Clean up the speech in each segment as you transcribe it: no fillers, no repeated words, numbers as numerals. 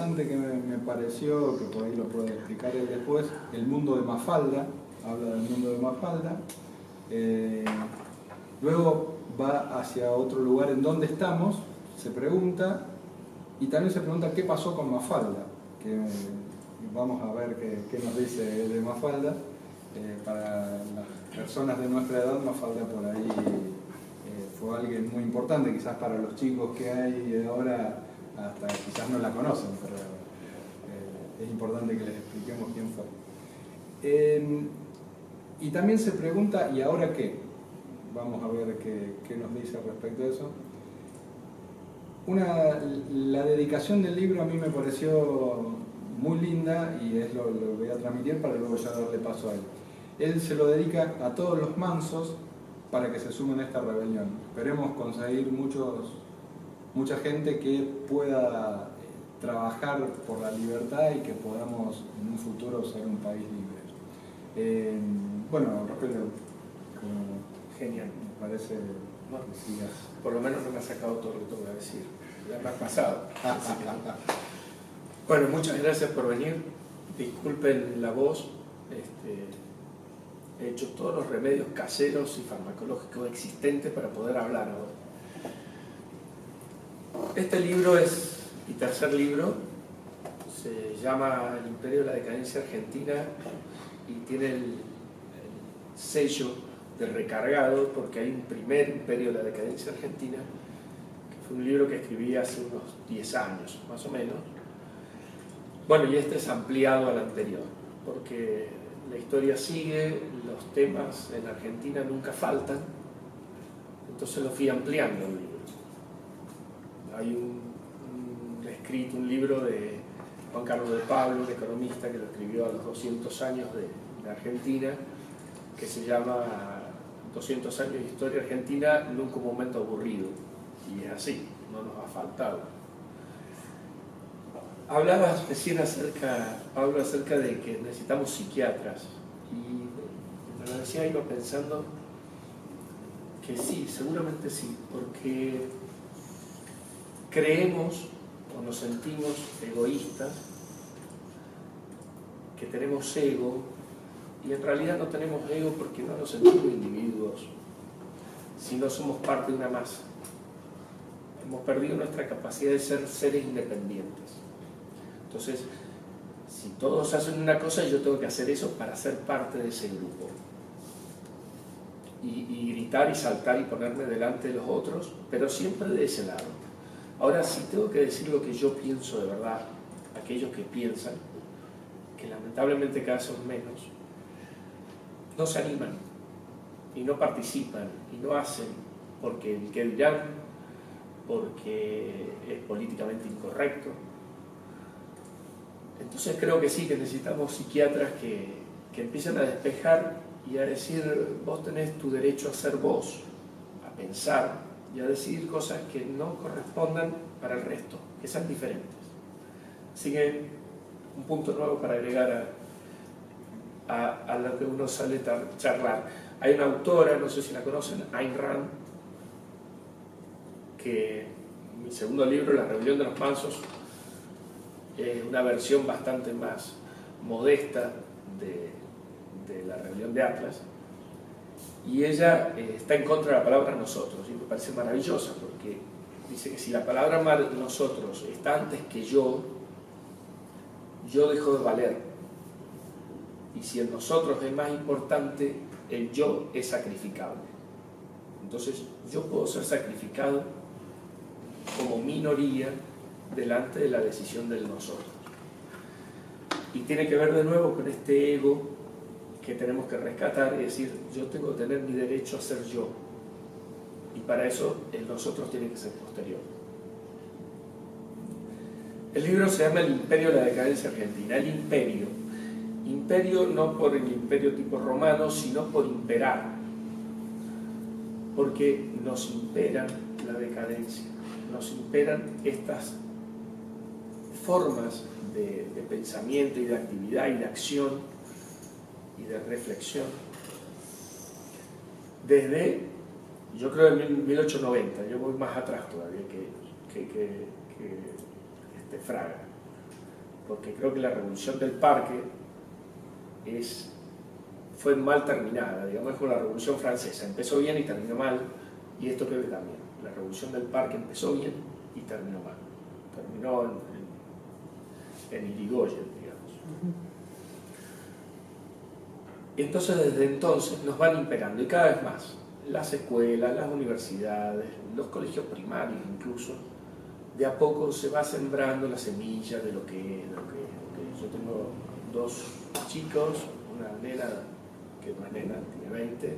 interesante que me pareció, que por ahí lo puede explicar él después, el mundo de Mafalda, habla del mundo de Mafalda. Luego va hacia otro lugar en donde estamos, se pregunta, y también se pregunta qué pasó con Mafalda, que vamos a ver qué nos dice de Mafalda. Para las personas de nuestra edad, Mafalda por ahí fue alguien muy importante, quizás para los chicos que hay ahora hasta quizás no la conocen, pero es importante que les expliquemos quién fue. Y también se pregunta, ¿y ahora qué? Vamos a ver qué nos dice respecto a eso. La dedicación del libro a mí me pareció muy linda y lo voy a transmitir para luego ya darle paso a él. Él se lo dedica a todos los mansos para que se sumen a esta rebelión. Esperemos conseguir mucha gente que pueda trabajar por la libertad y que podamos en un futuro ser un país libre. Bueno, Rogelio, genial. Me parece bueno, que sigas. Por lo menos no me ha sacado todo lo que tengo que decir. Ya me ha pasado. Bueno, muchas gracias por venir. Disculpen la voz. He hecho todos los remedios caseros y farmacológicos existentes para poder hablar ahora. Este libro es mi tercer libro. Se llama El Imperio de la Decadencia Argentina y tiene el sello de Recargado porque hay un primer Imperio de la Decadencia Argentina, que fue un libro que escribí hace unos 10 años, más o menos. Bueno, y este es ampliado al anterior, porque la historia sigue, los temas en Argentina nunca faltan, entonces lo fui ampliando el libro. Hay un libro de Juan Carlos de Pablo, un economista que lo escribió a los 200 años de Argentina, que se llama 200 años de historia argentina, nunca un momento aburrido, y es así, no nos ha faltado. Hablabas recién Pablo, acerca de que necesitamos psiquiatras, y me lo decía, iba pensando que sí, seguramente sí, porque creemos o nos sentimos egoístas, que tenemos ego, y en realidad no tenemos ego porque no nos sentimos individuos, sino somos parte de una masa. Hemos perdido nuestra capacidad de ser seres independientes. Entonces, si todos hacen una cosa, yo tengo que hacer eso para ser parte de ese grupo. Y gritar y saltar y ponerme delante de los otros, pero siempre de ese lado. Ahora, si tengo que decir lo que yo pienso de verdad, aquellos que piensan, que lamentablemente cada vez son menos, no se animan y no participan y no hacen porque el que dirán, porque es políticamente incorrecto. Entonces creo que sí, que necesitamos psiquiatras que empiecen a despejar y a decir, vos tenés tu derecho a ser vos, a pensar y a decir cosas que no correspondan para el resto, que sean diferentes. Así que un punto nuevo para agregar a lo que uno sale a charlar. Hay una autora, no sé si la conocen, Ayn Rand, que en mi segundo libro, La Rebelión de los Mansos, es una versión bastante más modesta de la rebelión de Atlas, y ella está en contra de la palabra nosotros, y me parece maravillosa porque dice que si la palabra nosotros está antes que yo dejo de valer, y si el nosotros es más importante, el yo es sacrificable. Entonces yo puedo ser sacrificado como minoría delante de la decisión del nosotros. Y tiene que ver de nuevo con este ego que tenemos que rescatar y decir, yo tengo que tener mi derecho a ser yo, y para eso el nosotros tiene que ser posterior. El libro se llama El Imperio de la Decadencia Argentina. El imperio no por el imperio tipo romano, sino por imperar, porque nos impera la decadencia, nos imperan estas formas de pensamiento y de actividad y de acción y de reflexión desde, yo creo, en 1890, yo voy más atrás todavía que Fraga, porque creo que la revolución del parque fue mal terminada, digamos, es como la revolución francesa, empezó bien y terminó mal, y esto creo que también, la revolución del parque empezó bien y terminó mal, terminó en Irigoyen, digamos. Entonces desde entonces nos van imperando, y cada vez más, las escuelas, las universidades, los colegios primarios incluso, de a poco se va sembrando la semilla de lo que es. Yo tengo 2 chicos, una nena que no es nena, tiene 20,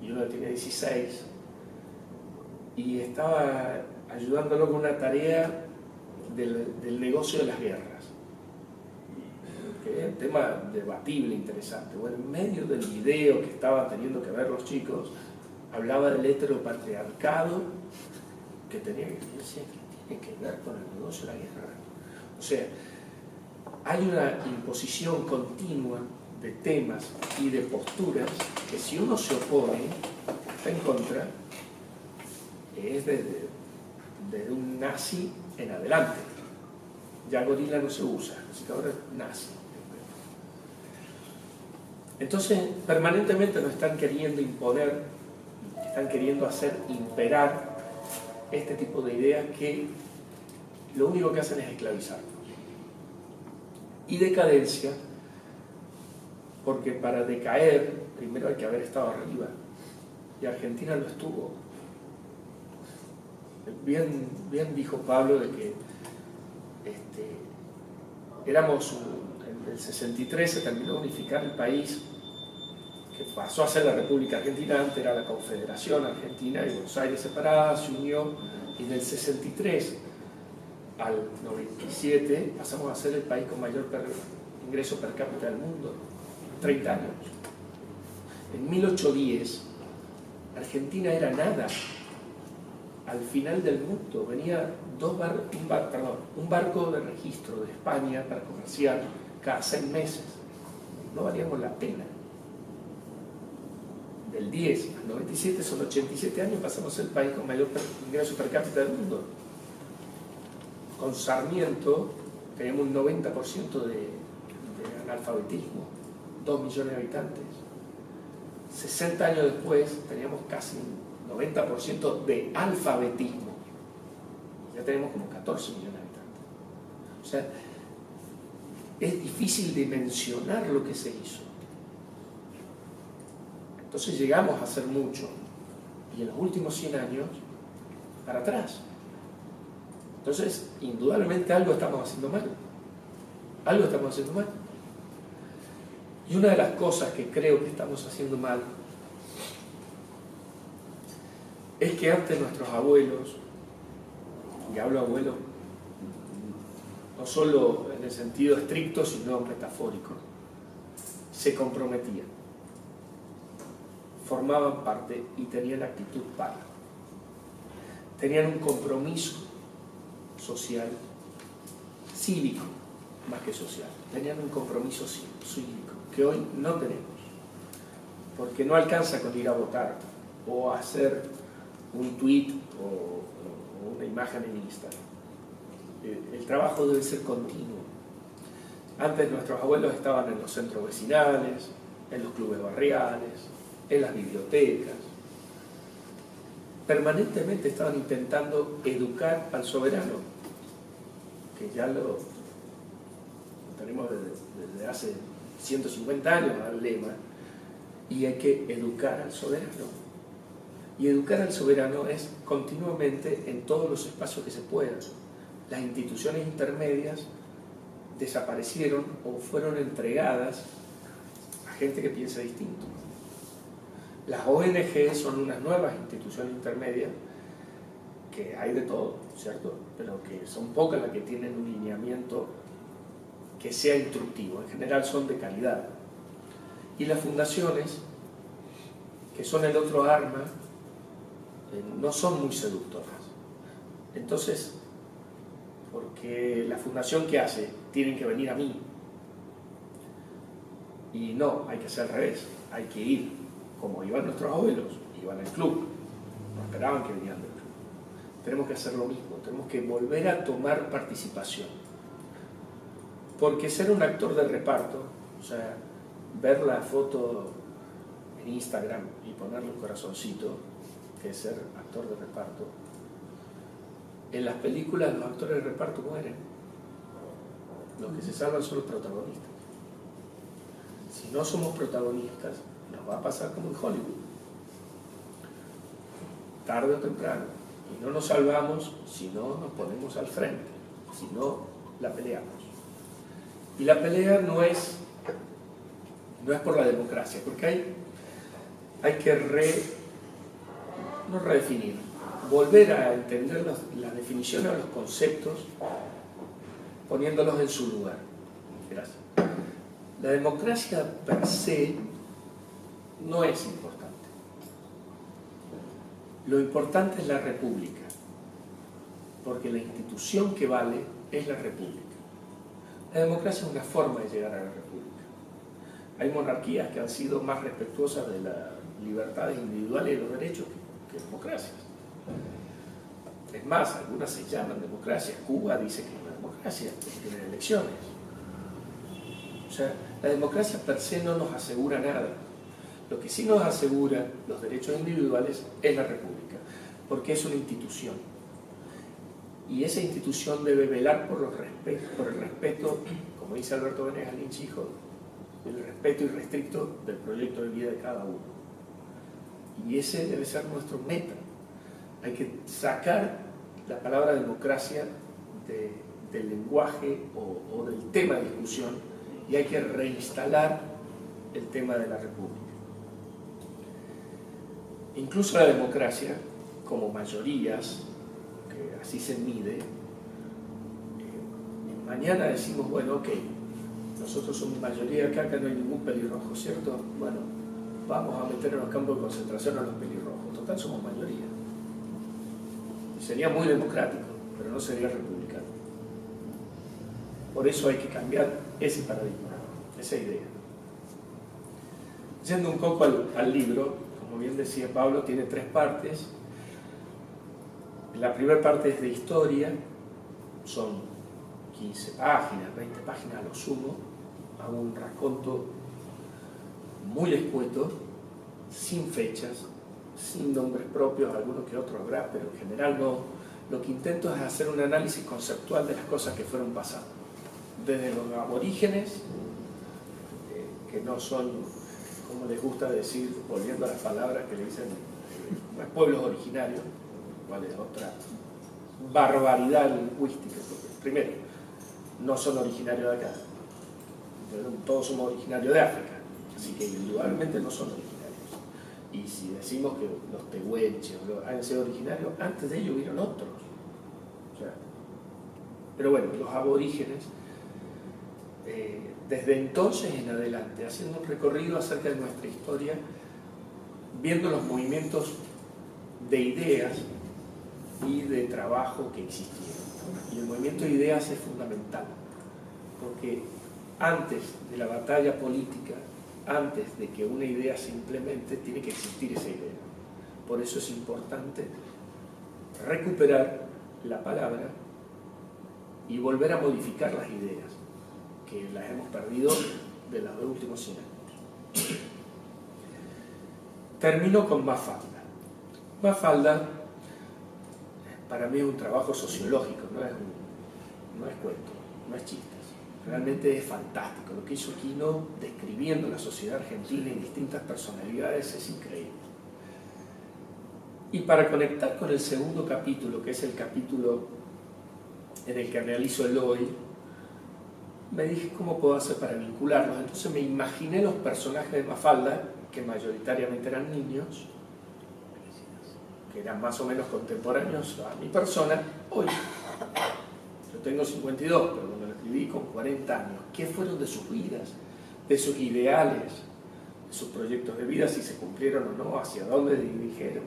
y uno tiene 16, y estaba ayudándolo con una tarea del negocio de las guerras, que es un tema debatible, interesante. Bueno, en medio del video que estaban teniendo que ver los chicos, hablaba del heteropatriarcado que tenía que tiene que ver con el negocio de la guerra. O sea, hay una imposición continua de temas y de posturas que si uno se opone, está en contra, es desde un nazi en adelante. Ya gorila no se usa, así que ahora es nazi. Entonces, permanentemente nos están queriendo imponer, están queriendo hacer imperar este tipo de ideas que lo único que hacen es esclavizarnos. Y decadencia, porque para decaer primero hay que haber estado arriba, y Argentina lo estuvo. Bien dijo Pablo de que éramos, en el 63 se terminó de unificar el país, que pasó a ser la República Argentina, antes era la Confederación Argentina y Buenos Aires separada, se unió, y del 63 al 97 pasamos a ser el país con mayor ingreso per cápita del mundo, 30 años. En 1810 Argentina era nada, al final del mundo venía un barco de registro de España para comerciar cada 6 meses, no valíamos la pena. Del 10 al 97 son 87 años, pasamos a ser el país con mayor ingreso per cápita del mundo. Con Sarmiento teníamos un 90% de analfabetismo, 2 millones de habitantes. 60 años después teníamos casi un 90% de alfabetismo. Ya tenemos como 14 millones de habitantes. O sea, es difícil dimensionar lo que se hizo. Entonces llegamos a hacer mucho, y en los últimos 100 años, para atrás. Entonces, indudablemente algo estamos haciendo mal. Algo estamos haciendo mal. Y una de las cosas que creo que estamos haciendo mal es que antes nuestros abuelos, y hablo abuelos no solo en el sentido estricto, sino metafórico, se comprometían, formaban parte y tenían actitud para. Tenían un compromiso social, cívico, más que social. Tenían un compromiso cívico, que hoy no tenemos. Porque no alcanza con ir a votar o hacer un tweet o una imagen en Instagram. El trabajo debe ser continuo. Antes nuestros abuelos estaban en los centros vecinales, en los clubes barriales, en las bibliotecas. Permanentemente estaban intentando educar al soberano, que ya lo tenemos desde hace 150 años al lema, y hay que educar al soberano. Y educar al soberano es continuamente en todos los espacios que se puedan. Las instituciones intermedias desaparecieron o fueron entregadas a gente que piensa distinto. Las ONG son unas nuevas instituciones intermedias que hay de todo, ¿cierto? Pero que son pocas las que tienen un lineamiento que sea instructivo. En general son de calidad. Y las fundaciones, que son el otro arma, no son muy seductoras. Entonces, porque la fundación, ¿qué hace? Tienen que venir a mí. Y no, hay que hacer al revés. Hay que ir como iban nuestros abuelos, iban al club. No esperaban que vinieran del club. Tenemos que hacer lo mismo. Tenemos que volver a tomar participación. Porque ser un actor de reparto, o sea, ver la foto en Instagram y ponerle un corazoncito, que es ser actor de reparto, en las películas los actores de reparto mueren. Los que se salvan son los protagonistas. Si no somos protagonistas, nos va a pasar como en Hollywood. Tarde o temprano. Y no nos salvamos si no nos ponemos al frente, si no la peleamos. Y la pelea no es por la democracia, porque hay que no redefinir, volver a entender las definiciones o los conceptos, poniéndolos en su lugar. Gracias. La democracia per se no es importante. Lo importante es la república, porque la institución que vale es la república. La democracia es una forma de llegar a la república. Hay monarquías que han sido más respetuosas de las libertades individuales y de los derechos que democracias. Es más, algunas se llaman democracias. Cuba dice que es una democracia, porque tiene elecciones. O sea, la democracia per se no nos asegura nada. Lo que sí nos asegura los derechos individuales es la república, porque es una institución. Y esa institución debe velar por el respeto, como dice Alberto Venegas Lynch, hijo, el respeto irrestricto del proyecto de vida de cada uno. Y ese debe ser nuestro meta. Hay que sacar la palabra democracia del lenguaje o del tema de discusión y hay que reinstalar el tema de la república. Incluso la democracia, como mayorías, que así se mide, mañana decimos, bueno, ok, nosotros somos mayoría acá no hay ningún pelirrojo, ¿cierto? Bueno, vamos a meter en los campos de concentración a los pelirrojos, total somos mayoría. Y sería muy democrático, pero no sería republicano. Por eso hay que cambiar ese paradigma, esa idea. Yendo un poco al libro, como bien decía Pablo, tiene 3 partes. La primera parte es de historia, son 15 páginas, 20 páginas a lo sumo, hago un raconto muy escueto, sin fechas, sin nombres propios, algunos que otros habrá, pero en general no. Lo que intento es hacer un análisis conceptual de las cosas que fueron pasando, desde los aborígenes, que no son, como les gusta decir, volviendo a las palabras que le dicen pueblos originarios, cuál es otra barbaridad lingüística, porque primero, no son originarios de acá, todos somos originarios de África, así que indudablemente no son originarios. Y si decimos que los tehuelches han sido originarios, antes de ellos hubieron otros. O sea, pero bueno, los aborígenes, desde entonces en adelante, haciendo un recorrido acerca de nuestra historia, viendo los movimientos de ideas y de trabajo que existieron. Y el movimiento de ideas es fundamental, porque antes de la batalla política, antes de que una idea se implemente, tiene que existir esa idea. Por eso es importante recuperar la palabra y volver a modificar las ideas, que las hemos perdido de los últimos 100 años. Termino con Mafalda. Mafalda, para mí es un trabajo sociológico, no es cuento, no es chistes. Realmente es fantástico. Lo que hizo Quino describiendo la sociedad argentina y distintas personalidades es increíble. Y para conectar con el segundo capítulo, que es el capítulo en el que analizo el hoy, me dije cómo puedo hacer para vincularlos. Entonces me imaginé los personajes de Mafalda, que mayoritariamente eran niños, que eran más o menos contemporáneos a mi persona, hoy. Yo tengo 52, pero cuando lo escribí con 40 años. ¿Qué fueron de sus vidas, de sus ideales, de sus proyectos de vida, si se cumplieron o no, hacia dónde dirigieron?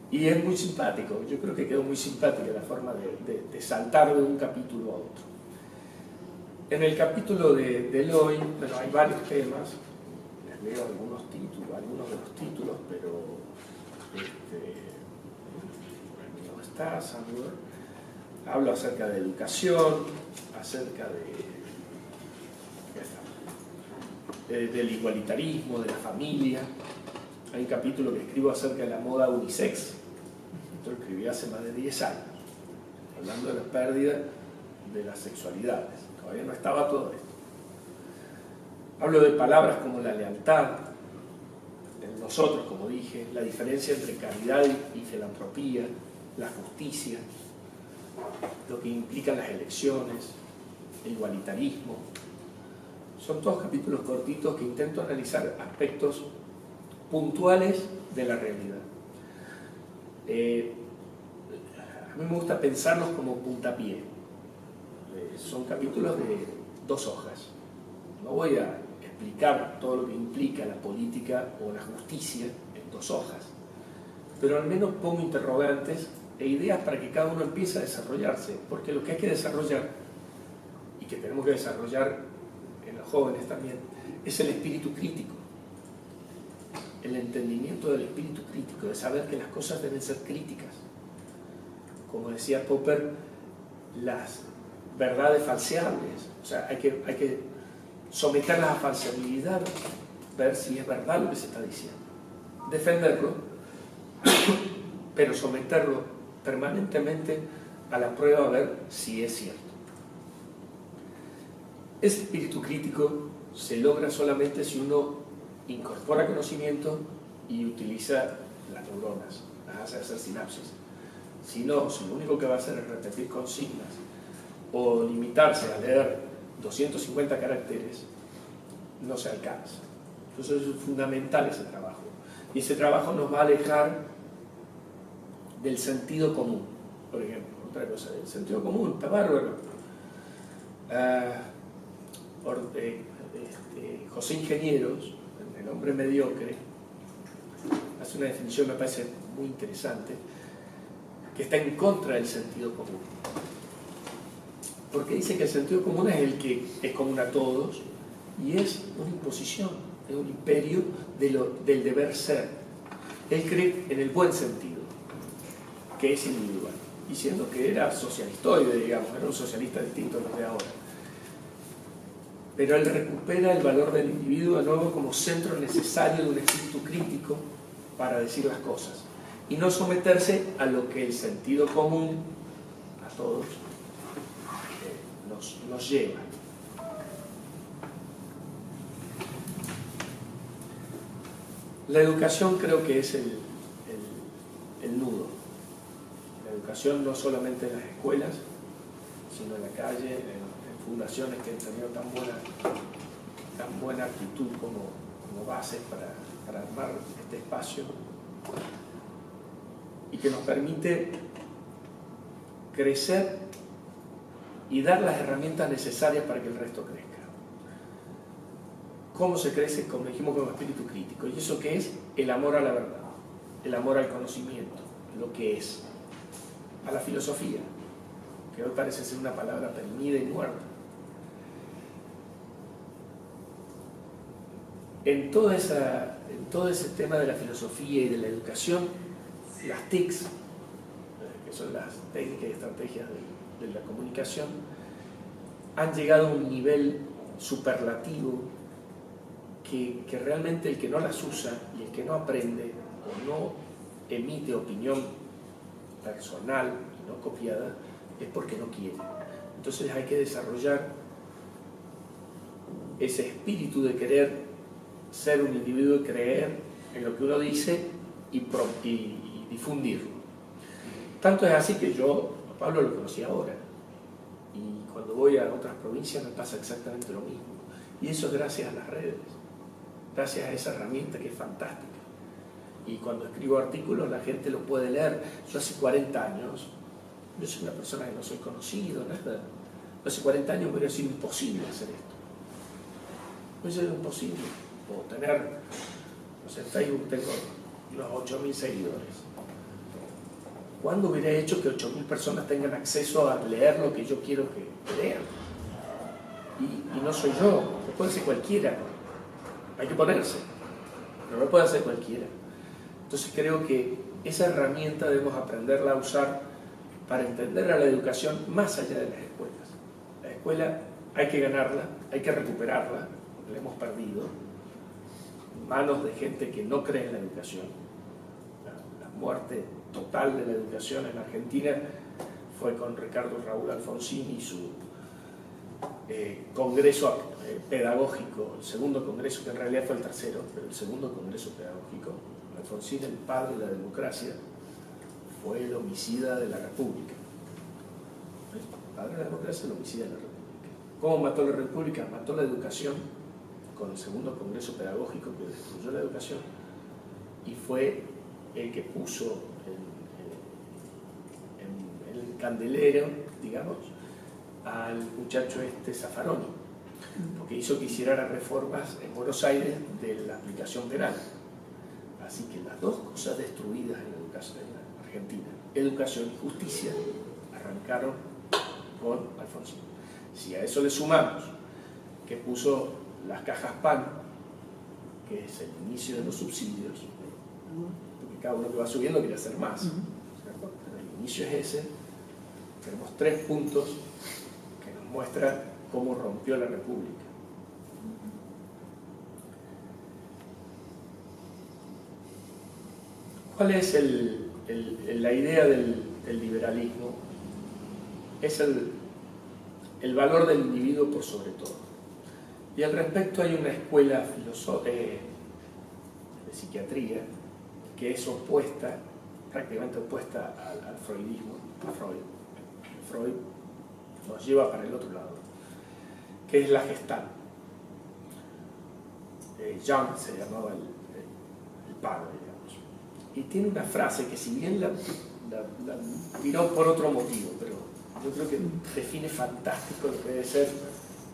Y es muy simpático, yo creo que quedó muy simpática la forma de saltar de un capítulo a otro. En el capítulo del hoy, bueno, hay varios temas, les leo algunos de los títulos, pero no está, Samuel. Hablo acerca de educación, acerca de del igualitarismo, de la familia. Hay un capítulo que escribo acerca de la moda unisex. Esto lo escribí hace más de 10 años, hablando de la pérdida de las sexualidades. Todavía no estaba todo esto. Hablo de palabras como la lealtad, el nosotros, como dije, la diferencia entre caridad y filantropía, la justicia, lo que implican las elecciones, el igualitarismo. Son todos capítulos cortitos que intento analizar aspectos puntuales de la realidad. A mí me gusta pensarlos como puntapié. Son capítulos de 2 hojas. No voy a explicar todo lo que implica la política o la justicia en 2 hojas, pero al menos pongo interrogantes e ideas para que cada uno empiece a desarrollarse, porque lo que hay que desarrollar, y que tenemos que desarrollar en los jóvenes también, es el espíritu crítico, el entendimiento del espíritu crítico, de saber que las cosas deben ser críticas. Como decía Popper, las verdades falseables, o sea, hay que someterlas a falseabilidad, ver si es verdad lo que se está diciendo, defenderlo, pero someterlo permanentemente a la prueba a ver si es cierto. Ese espíritu crítico se logra solamente si uno incorpora conocimiento y utiliza las neuronas, las hace hacer sinapsis. Si no, si lo único que va a hacer es repetir consignas o limitarse a leer 250 caracteres, no se alcanza. Entonces es fundamental ese trabajo. Y ese trabajo nos va a alejar del sentido común. Por ejemplo, otra cosa, el sentido común está bárbaro. José Ingenieros, el hombre mediocre, hace una definición que me parece muy interesante, que está en contra del sentido común. Porque dice que el sentido común es el que es común a todos y es una imposición, es un imperio del deber ser. Él cree en el buen sentido, que es individual, diciendo que era socialistoide, digamos, era un socialista distinto a los de ahora. Pero él recupera el valor del individuo de nuevo como centro necesario de un espíritu crítico para decir las cosas y no someterse a lo que el sentido común a todos nos lleva. La educación creo que es el nudo. La educación no solamente en las escuelas, sino en la calle, en fundaciones que han tenido tan buena actitud como bases para armar este espacio y que nos permite crecer y dar las herramientas necesarias para que el resto crezca. ¿Cómo se crece? Como dijimos, con espíritu crítico. ¿Y eso qué es? El amor a la verdad, el amor al conocimiento, lo que es, a la filosofía, que hoy parece ser una palabra perdida y muerta. En todo ese tema de la filosofía y de la educación, las TICs, que son las técnicas y estrategias de la comunicación, han llegado a un nivel superlativo que realmente el que no las usa y el que no aprende o no emite opinión personal y no copiada es porque no quiere. Entonces hay que desarrollar ese espíritu de querer ser un individuo y creer en lo que uno dice y difundirlo. Tanto es así que yo a Pablo lo conocí ahora y cuando voy a otras provincias me pasa exactamente lo mismo, y eso es gracias a las redes, gracias a esa herramienta que es fantástica. Y cuando escribo artículos la gente lo puede leer. Yo hace 40 años, yo soy una persona que no soy conocido, nada. Hace 40 años me hubiera sido imposible hacer esto. Me hubiera sido imposible. O tener, no sé, en Facebook tengo unos 8.000 seguidores. ¿Cuándo hubiera hecho que 8.000 personas tengan acceso a leer lo que yo quiero que lean? Y no soy yo, lo puede hacer cualquiera. Hay que ponerse, pero lo puede hacer cualquiera. Entonces creo que esa herramienta debemos aprenderla a usar para entender a la educación más allá de las escuelas. La escuela hay que ganarla, hay que recuperarla, la hemos perdido, en manos de gente que no cree en la educación. La muerte total de la educación en Argentina fue con Ricardo Raúl Alfonsín y su congreso pedagógico, el segundo congreso, que en realidad fue el tercero, pero el segundo congreso pedagógico. Alfonsín, el padre de la democracia, fue el homicida de la República. El padre de la democracia, el homicida de la República. ¿Cómo mató la República? Mató la educación con el segundo congreso pedagógico que destruyó la educación, y fue el que puso en el candelero, digamos, al muchacho Zaffaroni, porque hizo que hiciera las reformas en Buenos Aires de la aplicación penal. Así que las dos cosas destruidas en la educación en la Argentina, educación y justicia, arrancaron con Alfonsín. Si a eso le sumamos que puso las cajas PAN, que es el inicio de los subsidios, porque cada uno que va subiendo quiere hacer más, ¿cierto? Pero el inicio es ese. Tenemos 3 puntos que nos muestran cómo rompió la República. ¿Cuál es la idea del liberalismo? Es el valor del individuo por sobre todo. Y al respecto hay una escuela de psiquiatría que es opuesta, prácticamente opuesta al freudismo, a Freud. Freud nos lleva para el otro lado, que es la Gestalt. Jung se llamaba el padre, digamos. Y tiene una frase que, si bien la tiró por otro motivo, pero yo creo que define fantástico lo que debe ser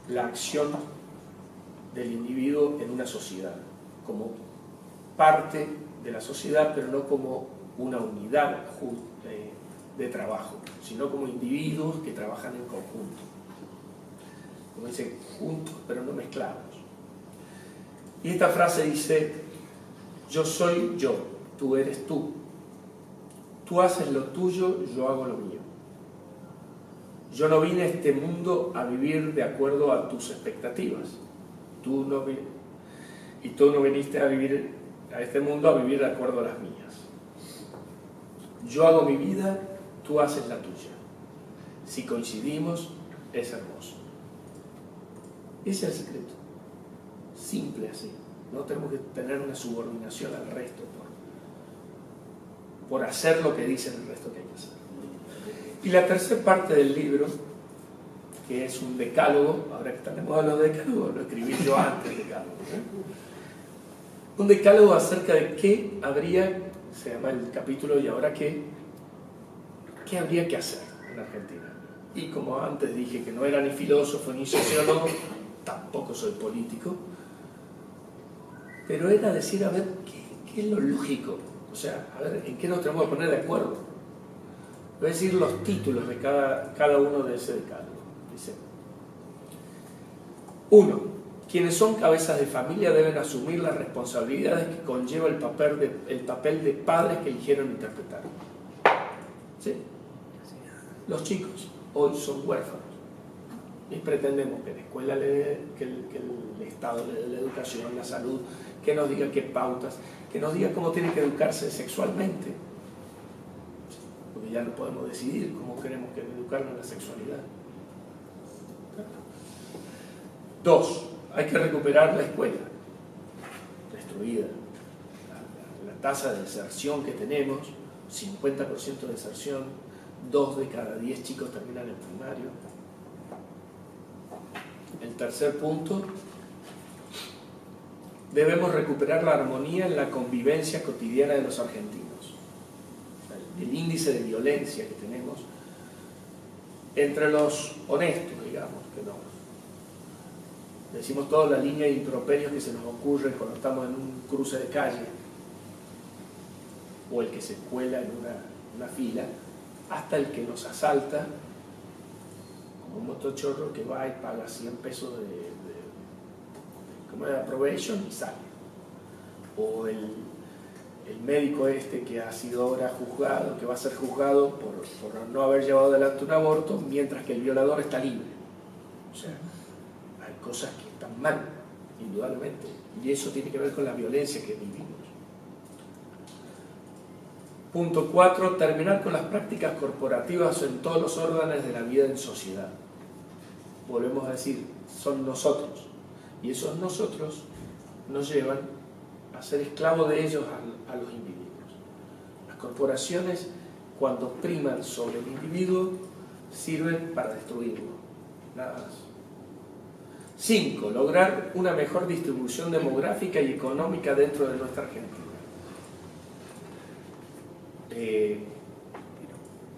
la acción del individuo en una sociedad, como parte de la sociedad, pero no como una unidad de trabajo, sino como individuos que trabajan en conjunto. Como dicen, juntos pero no mezclados. Y esta frase dice: yo soy yo, tú eres tú. Tú haces lo tuyo, yo hago lo mío. Yo no vine a este mundo a vivir de acuerdo a tus expectativas. Tú no viniste a vivir a este mundo a vivir de acuerdo a las mías. Yo hago mi vida, tú haces la tuya. Si coincidimos, es hermoso. Ese es el secreto. Simple así. No tenemos que tener una subordinación al resto por hacer lo que dicen el resto que hay que hacer. Y la tercera parte del libro, que es un decálogo, ahora que estamos hablando de decálogo, lo escribí yo antes del decálogo, un decálogo acerca de qué habría, se llama el capítulo "y ahora qué habría que hacer en Argentina". Y como antes dije que no era ni filósofo ni sociólogo, tampoco soy político, pero era decir, a ver, ¿qué es lo lógico? O sea, a ver, ¿en qué nos tenemos que poner de acuerdo? Voy a decir los títulos de cada uno de ese decálogo. Dice: 1. Quienes son cabezas de familia deben asumir las responsabilidades que conlleva el papel de padres que eligieron interpretar. ¿Sí? Los chicos hoy son huérfanos y pretendemos que la escuela que el Estado le dé la educación, la salud, que nos diga qué pautas, que nos diga cómo tienen que educarse sexualmente, porque ya no podemos decidir cómo queremos que educarnos en la sexualidad. 2. Hay que recuperar la escuela destruida. La tasa de deserción que tenemos, 50% de deserción, 2 de cada 10 chicos terminan el primario. El tercer punto: debemos recuperar la armonía en la convivencia cotidiana de los argentinos. El índice de violencia que tenemos entre los honestos, digamos, que no decimos toda la línea de improperios que se nos ocurre cuando estamos en un cruce de calle, o el que se cuela en una fila, hasta el que nos asalta, como un motochorro que va y paga 100 pesos de approbation y sale. O el médico que ha sido ahora juzgado, que va a ser juzgado por no haber llevado adelante un aborto, mientras que el violador está libre. O sea, hay cosas que están mal y indudablemente. Y eso tiene que ver con la violencia que vivimos. Punto 4. Terminar con las prácticas corporativas en todos los órdenes de la vida en sociedad. Volvemos a decir, son nosotros. Y esos nosotros nos llevan a ser esclavos de ellos a los individuos. Las corporaciones, cuando priman sobre el individuo, sirven para destruirlo. Nada más. 5. Lograr una mejor distribución demográfica y económica dentro de nuestra Argentina.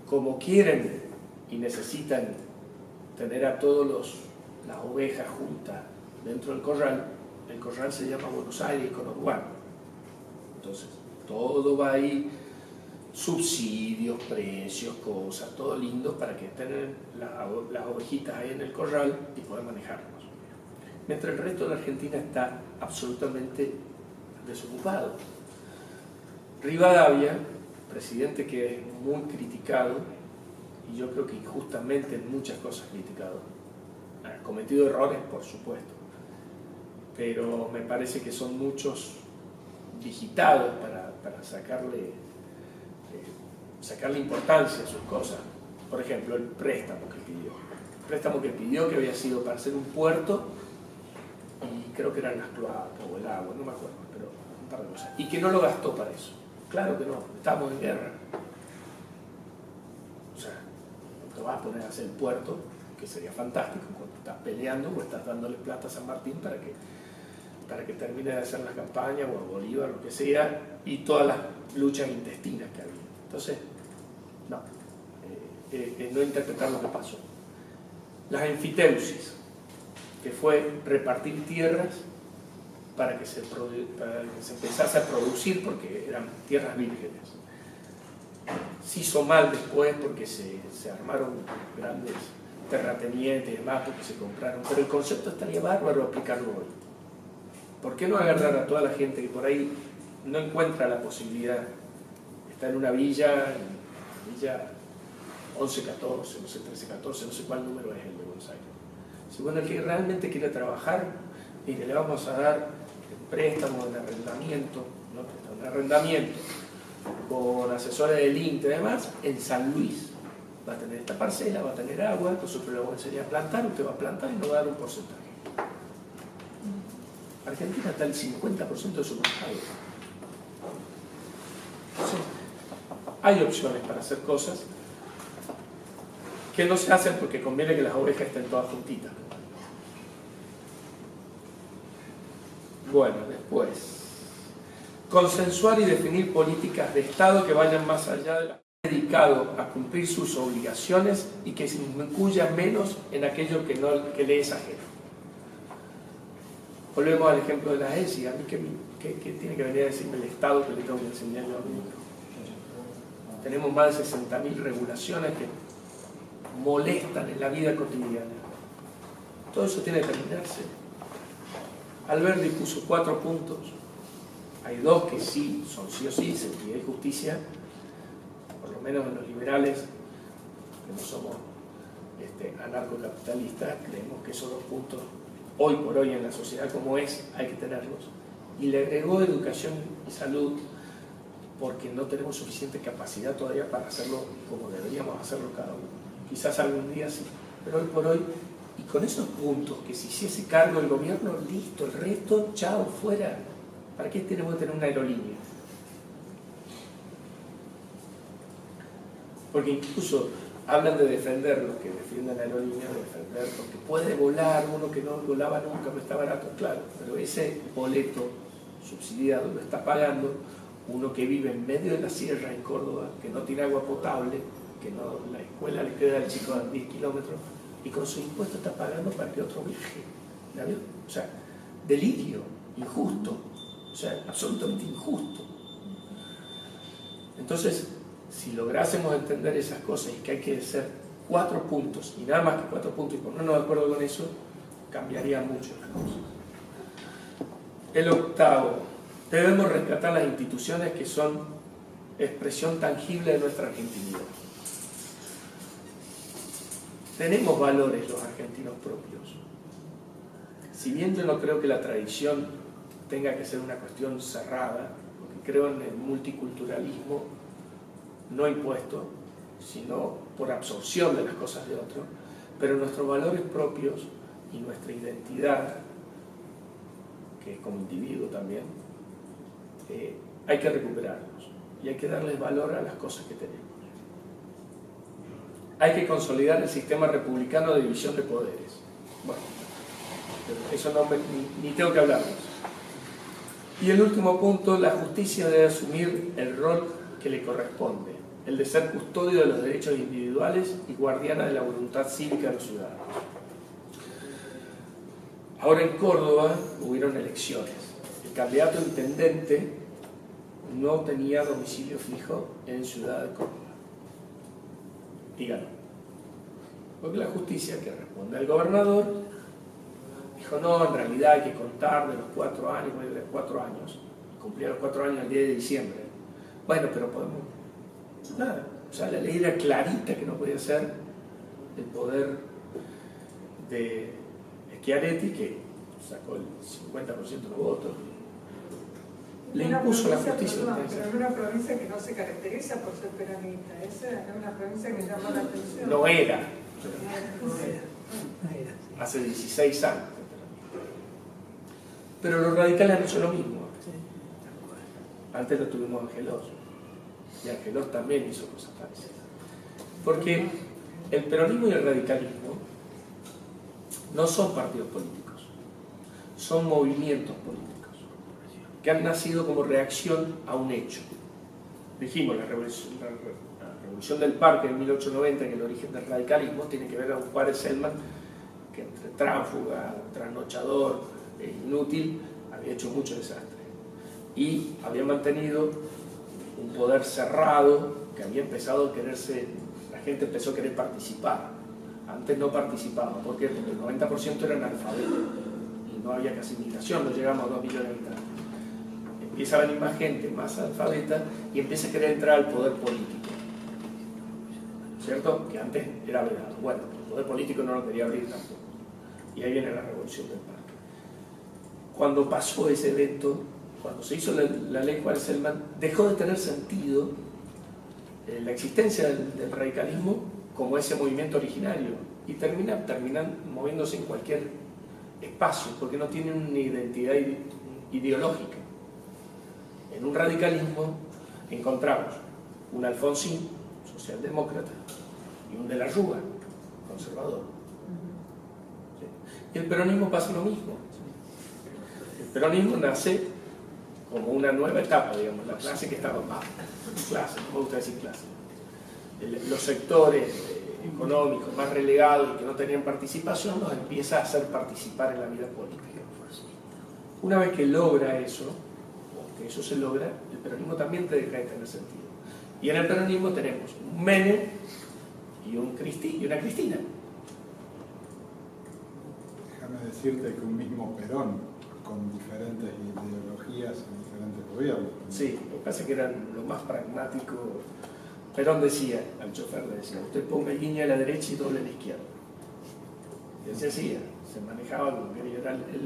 Como quieren y necesitan tener a todas las ovejas juntas dentro del corral, el corral se llama Buenos Aires y conurbano. Entonces, todo va ahí, subsidios, precios, cosas, todo lindo para que estén las ovejitas ahí en el corral y poder manejarlos. Mientras el resto de la Argentina está absolutamente desocupado. Rivadavia, presidente que es muy criticado, y yo creo que injustamente en muchas cosas criticado, ha cometido errores, por supuesto, pero me parece que son muchos digitados para sacarle importancia a sus cosas. Por ejemplo, el préstamo que pidió. El préstamo que pidió, que había sido para hacer un puerto, y creo que eran las cloacas o el agua, no me acuerdo, pero un par de cosas. Y que no lo gastó para eso. Claro que no, estamos en guerra. O sea, no te vas a poner a hacer el puerto, que sería fantástico cuando estás peleando o estás dándole plata a San Martín para que termine de hacer las campañas, o a Bolívar, lo que sea, y todas las luchas intestinas que había. Entonces, no, no interpretar lo que pasó. Las enfiteusis, que fue repartir tierras para que se empezase a producir, porque eran tierras vírgenes. Se hizo mal después porque se armaron grandes terratenientes y demás, porque se compraron, pero el concepto estaría bárbaro aplicarlo hoy. ¿Por qué no agarrar a toda la gente que por ahí no encuentra la posibilidad? Está en una villa 1114, no sé, 1314, no sé cuál número es el de Buenos Aires. Si bueno, el que realmente quiere trabajar, mire, le vamos a dar préstamos de arrendamiento, ¿no? Préstamo de arrendamiento con asesores del INTE y demás, en San Luis. Va a tener esta parcela, va a tener agua, nosotros le vamos a enseñar a plantar, usted va a plantar y nos va a dar un porcentaje. Argentina está el 50% de su mercado. Entonces, hay opciones para hacer cosas que no se hacen porque conviene que las ovejas estén todas juntitas. Bueno, después, consensuar y definir políticas de Estado que vayan más allá de la dedicado a cumplir sus obligaciones y que se incluya menos en aquello que le es ajeno. Volvemos al ejemplo de la ESI. A mí ¿qué tiene que venir a decirme el Estado que le tengo que enseñar yo a mí? Tenemos más de 60.000 regulaciones que molestan en la vida cotidiana. Todo eso tiene que terminarse. Alberti puso 4 puntos. Hay 2 que sí, son sí o sí, seguridad y justicia. Por lo menos en los liberales, que no somos anarcocapitalistas, creemos que esos 2 puntos, hoy por hoy en la sociedad como es, hay que tenerlos. Y le agregó educación y salud, porque no tenemos suficiente capacidad todavía para hacerlo como deberíamos hacerlo cada uno. Quizás algún día sí, pero hoy por hoy, y con esos puntos, que si hiciese cargo el gobierno, listo, el resto, chao, fuera. ¿Para qué tenemos que tener una aerolínea? Porque incluso hablan de defender, los que defienden la aerolínea, de defender, porque puede volar uno que no volaba nunca, no está barato, claro, pero ese boleto subsidiado lo está pagando uno que vive en medio de la sierra en Córdoba, que no tiene agua potable, que no, la escuela le queda al chico a 10 kilómetros, y con su impuesto está pagando para que otro viaje. O sea, delirio, injusto, o sea, absolutamente injusto. Entonces, si lográsemos entender esas cosas y que hay que hacer 4 puntos, y nada más que 4 puntos, y ponernos de acuerdo con eso, cambiaría mucho las cosas. El 8, debemos rescatar las instituciones que son expresión tangible de nuestra argentinidad. Tenemos valores los argentinos propios. si bien yo no creo que la tradición tenga que ser una cuestión cerrada, porque creo en el multiculturalismo no impuesto, sino por absorción de las cosas de otro, pero nuestros valores propios y nuestra identidad, que como individuo también, hay que recuperarlos y hay que darles valor a las cosas que tenemos. Hay que consolidar el sistema republicano de división de poderes. Bueno, eso no ni tengo que hablarles. Y el último punto, la justicia debe asumir el rol que le corresponde, el de ser custodio de los derechos individuales y guardiana de la voluntad cívica de los ciudadanos. Ahora en Córdoba hubieron elecciones. El candidato a intendente no tenía domicilio fijo en Ciudad de Córdoba. Y ganó. Porque la justicia, que responde al gobernador, dijo, no, en realidad hay que contar de los 4 años, de los 4 años. Cumplía los 4 años el 10 de diciembre. Bueno, pero podemos... Nada. O sea, la ley era clarita que no podía ser el poder de Schiaretti, que sacó el 50% de los votos. Le impuso la justicia. Pero en una provincia que no se caracteriza por ser peronista, esa es una provincia que llamó la atención. No era. Hace 16 años. Pero los radicales han hecho lo mismo. Antes lo tuvimos Angelos. Y Angelos también hizo cosas parecidas. Porque el peronismo y el radicalismo no son partidos políticos, son movimientos políticos que han nacido como reacción a un hecho. Dijimos, la revolución del Parque en 1890, que el origen del radicalismo tiene que ver a un Juárez Selman que entre tránsfuga, trasnochador e inútil había hecho mucho desastre y había mantenido un poder cerrado que había empezado a quererse, la gente empezó a querer participar. Antes no participaba. ¿Por qué? Porque el 90% eran analfabetos y no había casi migración, no llegamos a 2 millones de habitantes. Empieza a venir más gente, más analfabeta, y empieza a querer entrar al poder político. ¿Cierto? Que antes era vedado. Bueno, el poder político no lo quería abrir tampoco. Y ahí viene la revolución del Parque. Cuando pasó ese evento, cuando se hizo la ley Juárez-Selman, dejó de tener sentido la existencia del radicalismo como ese movimiento originario y terminan moviéndose en cualquier espacio porque no tienen una identidad ideológica. En un radicalismo encontramos un Alfonsín, socialdemócrata, y un de la Rúa, conservador. ¿Sí? Y el peronismo pasa lo mismo. El peronismo nace como una nueva etapa, digamos, la clase que estaba más, clase, no me gusta decir clase. Los sectores económicos más relegados y que no tenían participación los empieza a hacer participar en la vida política. Una vez que logra eso, o que eso se logra, el peronismo también te deja de tener sentido. Y en el peronismo tenemos un Menem y una Cristina. Déjame decirte que un mismo Perón, con diferentes ideologías en diferentes gobiernos. Sí, lo que pasa es que eran lo más pragmático. Perón decía, al chofer le decía, usted ponga línea a la derecha y doble a la izquierda. Y él se hacía, se manejaba como quería.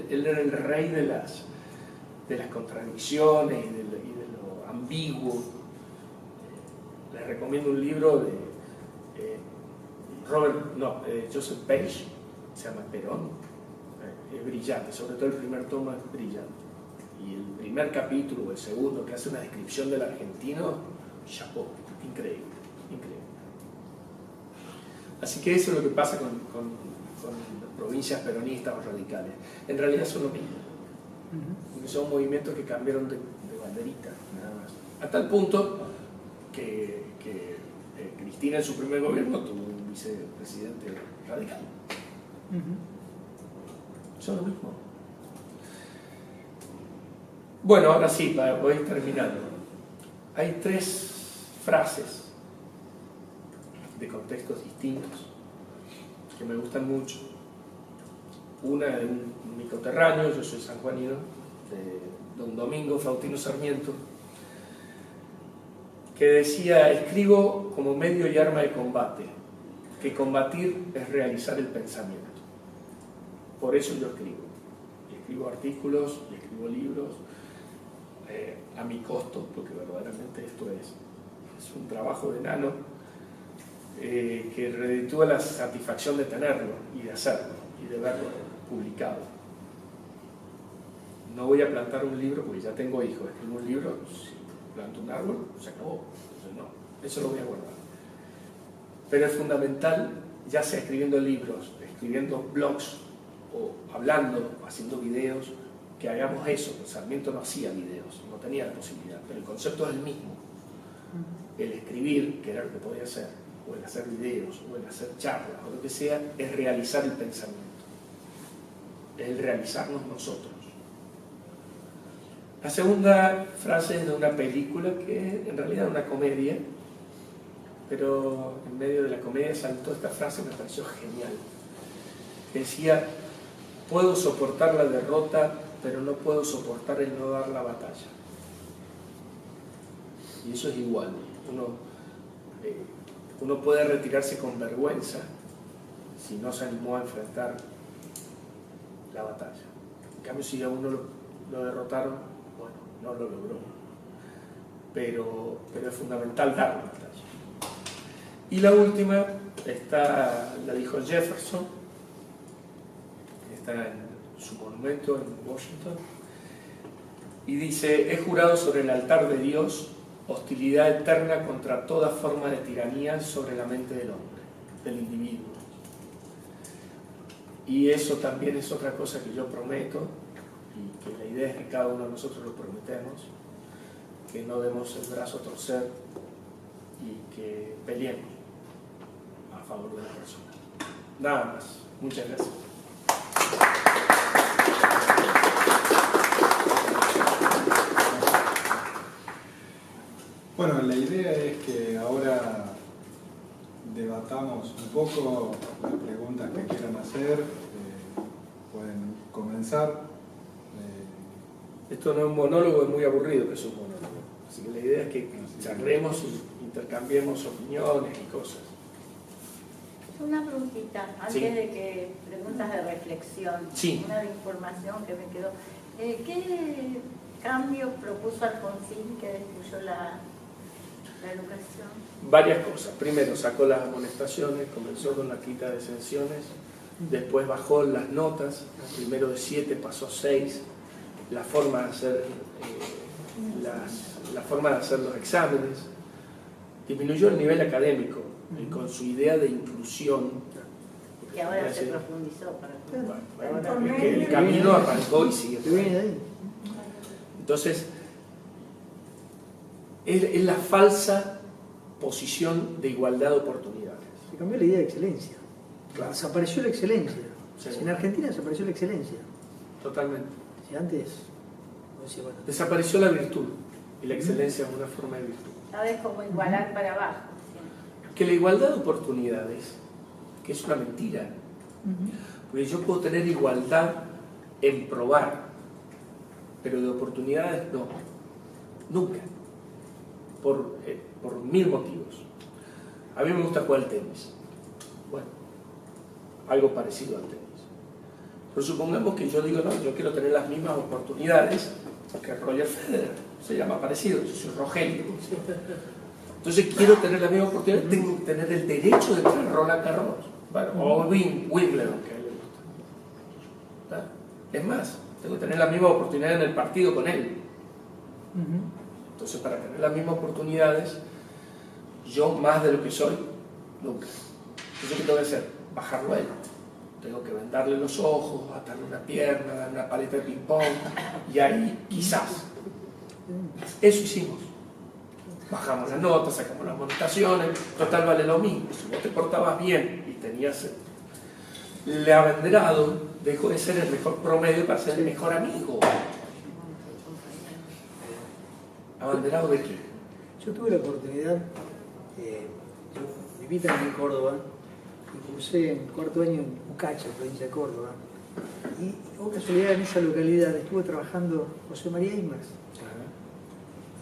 Él era el rey de las contradicciones y de lo ambiguo. Les recomiendo un libro de Joseph Page, se llama Perón. Es brillante, sobre todo el primer tomo es brillante. Y el primer capítulo, o el segundo, que hace una descripción del argentino, chapó, increíble, increíble. Así que eso es lo que pasa con las provincias peronistas o radicales. En realidad son lo mismo, porque son movimientos que cambiaron de banderita, nada más. A tal punto que Cristina en su primer gobierno tuvo un vicepresidente radical. Son lo mismo. Bueno, ahora sí, voy terminando. Hay 3 frases de contextos distintos que me gustan mucho. Una de mi coterráneo, yo soy sanjuanino, de don Domingo Faustino Sarmiento, que decía: escribo como medio y arma de combate, que combatir es realizar el pensamiento. Por eso yo escribo. escribo artículos, y escribo libros a mi costo, porque verdaderamente esto es un trabajo de enano que reditúa la satisfacción de tenerlo y de hacerlo y de verlo publicado. No voy a plantar un libro porque ya tengo hijos. Escribo un libro, si planto un árbol, se acabó. Entonces, no, eso lo voy a guardar. Pero es fundamental, ya sea escribiendo libros, escribiendo blogs, o hablando, haciendo videos, que hagamos eso. Sarmiento no hacía videos, no tenía la posibilidad, pero el concepto es el mismo. El escribir, que era lo que podía hacer, o el hacer videos, o el hacer charlas, o lo que sea, es realizar el pensamiento. Es el realizarnos nosotros. La segunda frase es de una película que en realidad es una comedia, pero en medio de la comedia saltó esta frase, me pareció genial. Decía: puedo soportar la derrota, pero no puedo soportar el no dar la batalla. Y eso es igual. Uno puede retirarse con vergüenza si no se animó a enfrentar la batalla. En cambio, si a uno lo derrotaron, bueno, no lo logró. Pero es fundamental dar la batalla. Y la última, la dijo Jefferson, está en su monumento en Washington, y dice: he jurado sobre el altar de Dios hostilidad eterna contra toda forma de tiranía sobre la mente del hombre, del individuo. Y eso también es otra cosa que yo prometo, y que la idea es que cada uno de nosotros lo prometemos, que no demos el brazo a torcer y que peleemos a favor de la persona. Nada más. Muchas gracias. Bueno, la idea es que ahora debatamos un poco las preguntas que quieran hacer. Pueden comenzar. Esto no es un monólogo, es muy aburrido, pero es un monólogo. Así que la idea es que charlemos y intercambiemos opiniones y cosas. Una preguntita, antes Sí. de que preguntas de reflexión, Sí. una de información que me quedó. ¿Qué cambio propuso Alfonsín que destruyó la educación? Varias cosas. Primero sacó las amonestaciones, comenzó con la quita de exenciones, después bajó las notas, primero de 7 pasó a 6, la forma de hacer, la forma de hacer los exámenes, disminuyó el nivel académico y con su idea de inclusión. Que ahora se profundizó para Bueno, es que el camino arrancó y sigue. Entonces, es la falsa posición de igualdad de oportunidades. Se cambió la idea de excelencia. Claro. Desapareció la excelencia. Sí. En Argentina desapareció la excelencia. Totalmente. Si antes, no decía, bueno, Desapareció la virtud y la excelencia es una forma de virtud. ¿Sabes cómo igualar para abajo? Que la igualdad de oportunidades, que es una mentira, porque yo puedo tener igualdad en probar, pero de oportunidades no, nunca, por 1000 motivos. A mí me gusta jugar al tenis, bueno, algo parecido al tenis. Pero supongamos que yo digo, no, yo quiero tener las mismas oportunidades que Roger Federer, se llama parecido, yo soy Rogelio. Entonces quiero tener la misma oportunidad, tengo que tener el derecho de tener Roland Garros, bueno, o Wimbledon, que a él le gusta. ¿Tá? Es más, tengo que tener la misma oportunidad en el partido con él. Entonces, para tener las mismas oportunidades, yo más de lo que soy, nunca. Entonces, ¿qué tengo que hacer? Bajarlo a él. Tengo que vendarle los ojos, atarle una pierna, darle una paleta de ping-pong, y ahí quizás. Eso hicimos. Bajamos las notas, sacamos las amonestaciones, total vale lo mismo. Si vos te portabas bien y tenías el abanderado, dejó de ser el mejor promedio para ser el mejor amigo. ¿Abanderado de qué? yo tuve la oportunidad, yo viví también en Córdoba, y cursé en cuarto año en Ucacha, provincia de Córdoba, y por casualidad en esa localidad estuvo trabajando José María Imaz.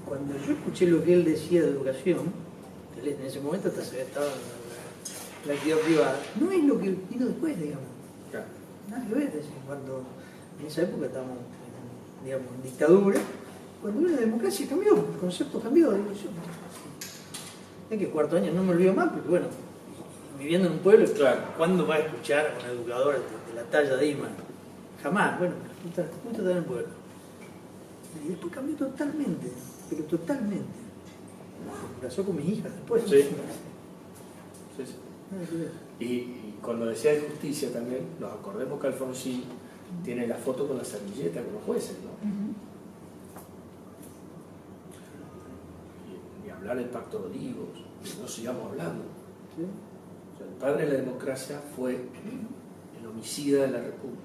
Cuando yo escuché lo que él decía de educación, él en ese momento estaba en la actividad privada, no es lo que vino después, digamos. Claro. Nada que ver, es decir, cuando En esa época estábamos, digamos, en dictadura. Cuando vino la democracia cambió, el concepto cambió. Digo yo, es que cuarto año no me olvido más, porque bueno, viviendo en un pueblo, Claro. ¿cuándo vas a escuchar a una educadora de la talla de Ima? Jamás, bueno, justo está en el pueblo. Y después cambió totalmente, pero totalmente. Me pasó con mis hijas después. Sí. Sí, sí. Nada que ver. Y cuando decía de justicia también, nos acordemos que Alfonsín tiene la foto con la servilleta con los jueces, ¿no? Y hablar del Pacto de Olivos, no sigamos hablando. ¿Sí? O sea, el padre de la democracia fue el homicida de la República.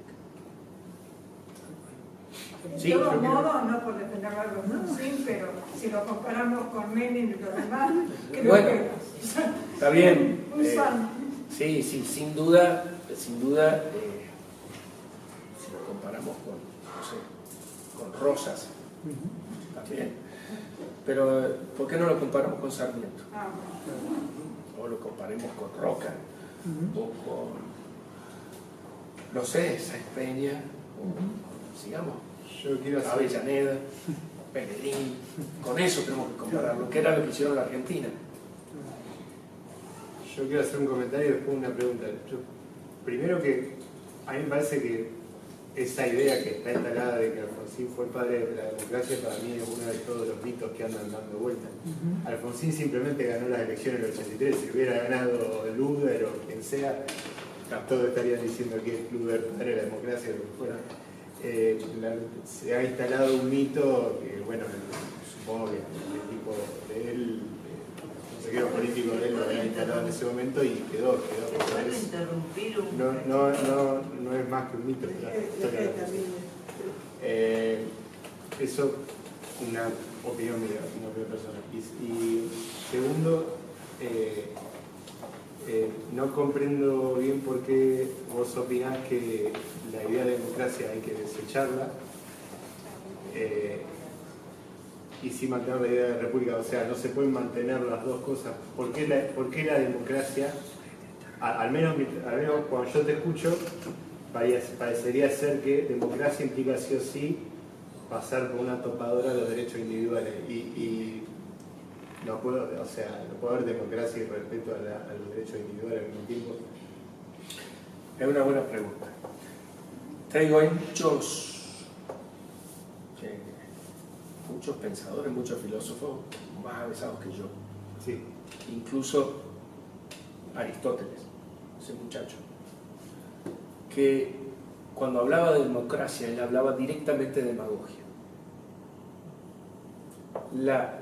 De Sí, todos yo creo- modos, no por defender a Alfonsín, pero si lo comparamos con Menem y los demás, creo Bueno, que está bien. un santo. Sí, sí, sin duda, si lo comparamos con, no sé, con Rosas, también. Pero, ¿por qué no lo comparamos con Sarmiento? Ah, O lo comparemos con Roca, o con, no sé, Sáenz Peña, o sigamos, Yo quiero hacer, Avellaneda, Pellegrini. Con eso tenemos que compararlo, que era lo que hicieron en la Argentina. yo quiero hacer un comentario y después una pregunta. Primero que a mí me parece que esa idea que está instalada de que Alfonsín fue el padre de la democracia, para mí es uno de todos los mitos que andan dando vueltas. Alfonsín simplemente ganó las elecciones en el 83. Si hubiera ganado Luder o quien sea, todos estarían diciendo que es Luder padre de la democracia o lo que fuera. Se ha instalado un mito que, bueno, supongo que el equipo de él, el consejero político de él lo había instalado en ese momento y quedó. ¿Puedo interrumpir un No es más que un mito. Eso, una opinión mía, una opinión personal. Y segundo, no comprendo bien por qué vos opinás que la idea de democracia hay que desecharla y sí mantener la idea de república. O sea, no se pueden mantener las dos cosas. ¿Por qué la democracia, al menos cuando yo te escucho, parecería ser que democracia implica sí o sí pasar por una topadora de los derechos individuales y no puedo haber democracia y respeto a los derechos individuales al mismo tiempo? Es una buena pregunta. Hay muchos pensadores, muchos filósofos más avanzados que yo. Sí. Incluso Aristóteles, ese muchacho, que cuando hablaba de democracia, él hablaba directamente de demagogia. La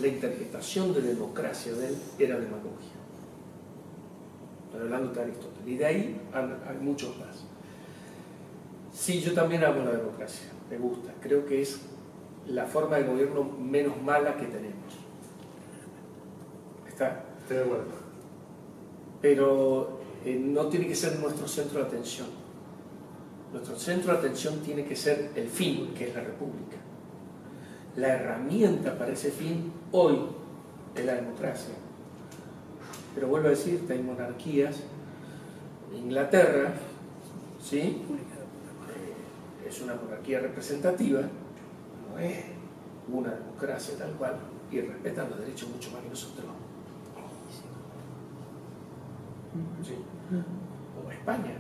interpretación de democracia de él era demagogia. Estoy hablando de Aristóteles. Y de ahí hay muchos más. Sí, yo también amo la democracia, me gusta. Creo que es la forma de gobierno menos mala que tenemos. Estoy de acuerdo. Pero no tiene que ser nuestro centro de atención. Nuestro centro de atención tiene que ser el fin, que es la república. La herramienta para ese fin hoy es la democracia. Pero vuelvo a decirte, hay monarquías. Inglaterra, ¿sí? Es una monarquía representativa, no es una democracia tal cual, y respetan los derechos mucho más que nosotros. ¿Sí? O España.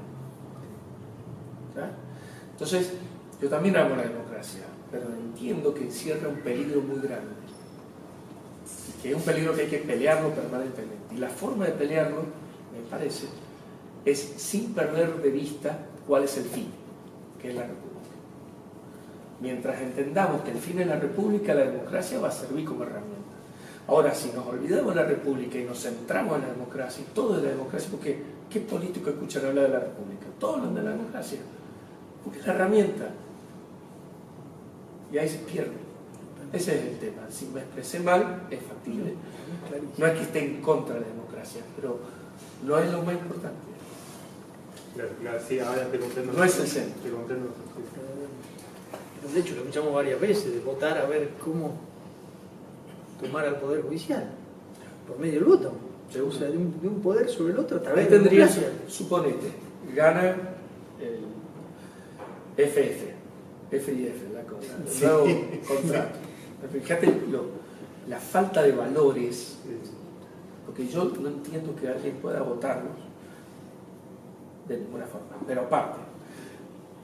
¿Sabes? Entonces, yo también amo la democracia, pero entiendo que encierra un peligro muy grande. Que es un peligro que hay que pelearlo permanentemente. Y la forma de pelearlo, me parece, es sin perder de vista cuál es el fin, que es la república. Mientras entendamos que el fin es la república, la democracia va a servir como herramienta. Ahora, si nos olvidamos de la república y nos centramos en la democracia, y todo es la democracia, porque ¿qué político escuchan hablar de la república? Todos hablan de la democracia, porque es la herramienta. Y ahí se pierde. Ese es el tema. Si me expresé mal, es factible. No es que esté en contra de la democracia, pero no es lo más importante. Claro, sí, ahora te comprendo. No es el centro. Te comprendo. De hecho, lo escuchamos varias veces, de votar a ver cómo tomar al Poder Judicial, por medio del voto. O sea, de un poder sobre el otro a través Ahí de la tendrías, democracia. suponete, gana F y F, la cosa, el nuevo contrato. Fíjate la falta de valores, porque yo no entiendo que alguien pueda votarlos de ninguna forma. Pero aparte,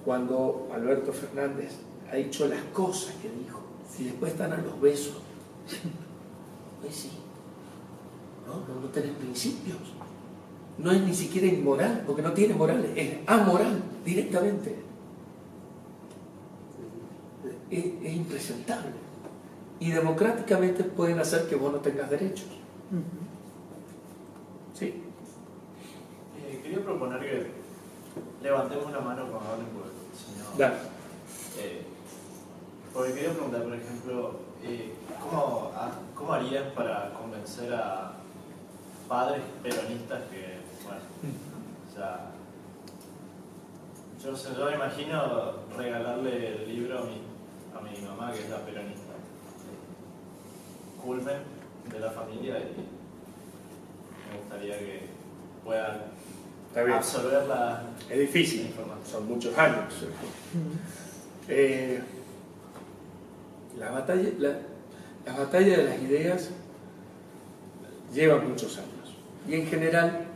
cuando Alberto Fernández ha dicho las cosas que dijo, si después están a los besos, pues sí, no tenés principios. No es ni siquiera inmoral, porque no tiene morales, es amoral directamente. Es impresentable. Y democráticamente pueden hacer que vos no tengas derechos. Sí. Quería proponer que levantemos la mano cuando hablen por el señor. Dale. Porque quería preguntar, por ejemplo, ¿cómo harías para convencer a padres peronistas que, bueno, o sea, yo me imagino regalarle el libro a mi mamá, que es la peronista, culmen de la familia, y me gustaría que puedan absorber Es difícil, la información. son muchos años. La batalla de las ideas lleva muchos años y en general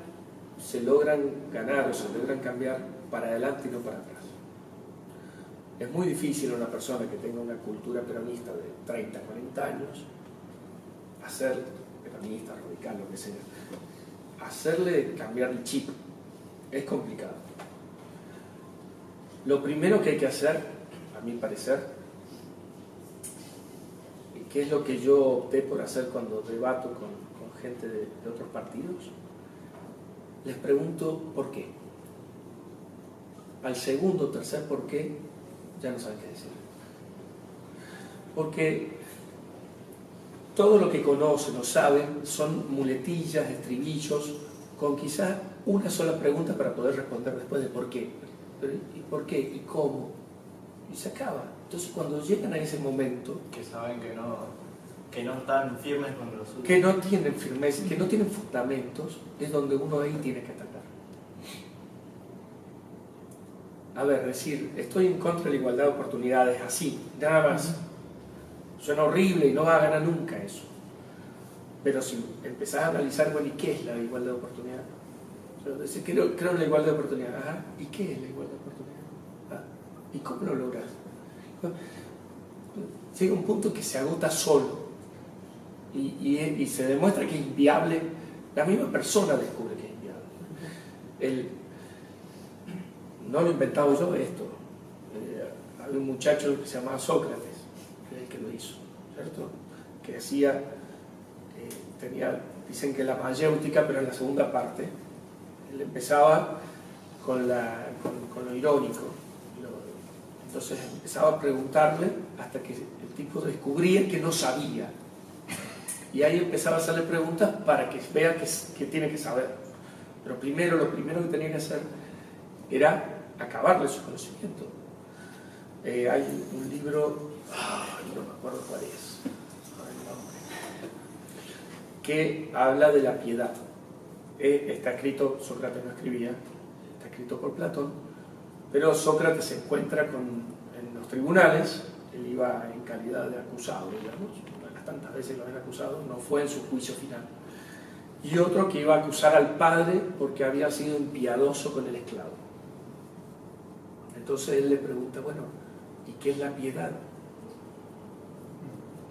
se logran ganar o se logran cambiar para adelante y no para atrás. Es muy difícil a una persona que tenga una cultura peronista de 30, 40 años hacer peronista, radical, lo que sea, hacerle cambiar el chip. Es complicado. Lo primero que hay que hacer, a mi parecer, que es lo que yo opté por hacer cuando debato con gente de otros partidos, les pregunto por qué. Al segundo o tercer por qué, ya no saben qué decir. Porque todo lo que conocen o saben son muletillas, estribillos, con quizás una sola pregunta para poder responder después de por qué. ¿Y por qué? ¿Y cómo? Y se acaba. Entonces cuando llegan a ese momento, Que saben que no están firmes con los suyos. que no tienen firmeza, que no tienen fundamentos, es donde uno ahí tiene que atacar. A ver, decir, estoy en contra de la igualdad de oportunidades, así, nada más. Suena horrible y no va a ganar nunca eso. Pero si empezás a analizar, bueno, ¿y qué es la igualdad de oportunidad? O sea, decir, creo en la igualdad de oportunidad. Ajá, ¿y qué es la igualdad de oportunidad? ¿Y cómo lo logras? Llega un punto que se agota solo y se demuestra que es inviable. La misma persona descubre que es inviable. No lo he inventado yo esto. Había un muchacho que se llamaba Sócrates, que es el que lo hizo, ¿cierto? Que hacía, dicen que la mayéutica, pero en la segunda parte, él empezaba con lo irónico. Entonces empezaba a preguntarle hasta que el tipo descubría que no sabía. Y ahí empezaba a hacerle preguntas para que vea que tiene que saber. Pero lo primero que tenía que hacer era acabarle su conocimiento. Hay un libro, no me acuerdo cuál es, que habla de la piedad. Está escrito, Sócrates no escribía, está escrito por Platón, pero Sócrates se encuentra en los tribunales, él iba en calidad de acusado, digamos, una de las tantas veces lo habían acusado, no fue en su juicio final. Y otro que iba a acusar al padre porque había sido impiadoso con el esclavo. Entonces él le pregunta, bueno, ¿y qué es la piedad?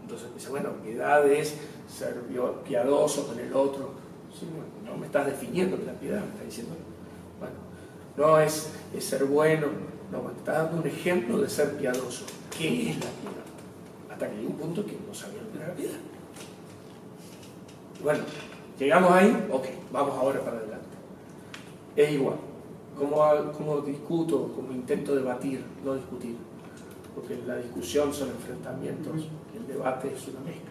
Entonces dice, bueno, piedad es ser piadoso con el otro. Sí, bueno, no me estás definiendo que la piedad, me está diciendo, bueno, no es ser bueno, no, me estás dando un ejemplo de ser piadoso. ¿Qué es la piedad? Hasta que llegó un punto que no sabía lo que era la piedad. Bueno, llegamos ahí, ok, vamos ahora para adelante. Es igual. ¿Cómo discuto, cómo intento debatir, no discutir? Porque la discusión son enfrentamientos, el debate es una mezcla.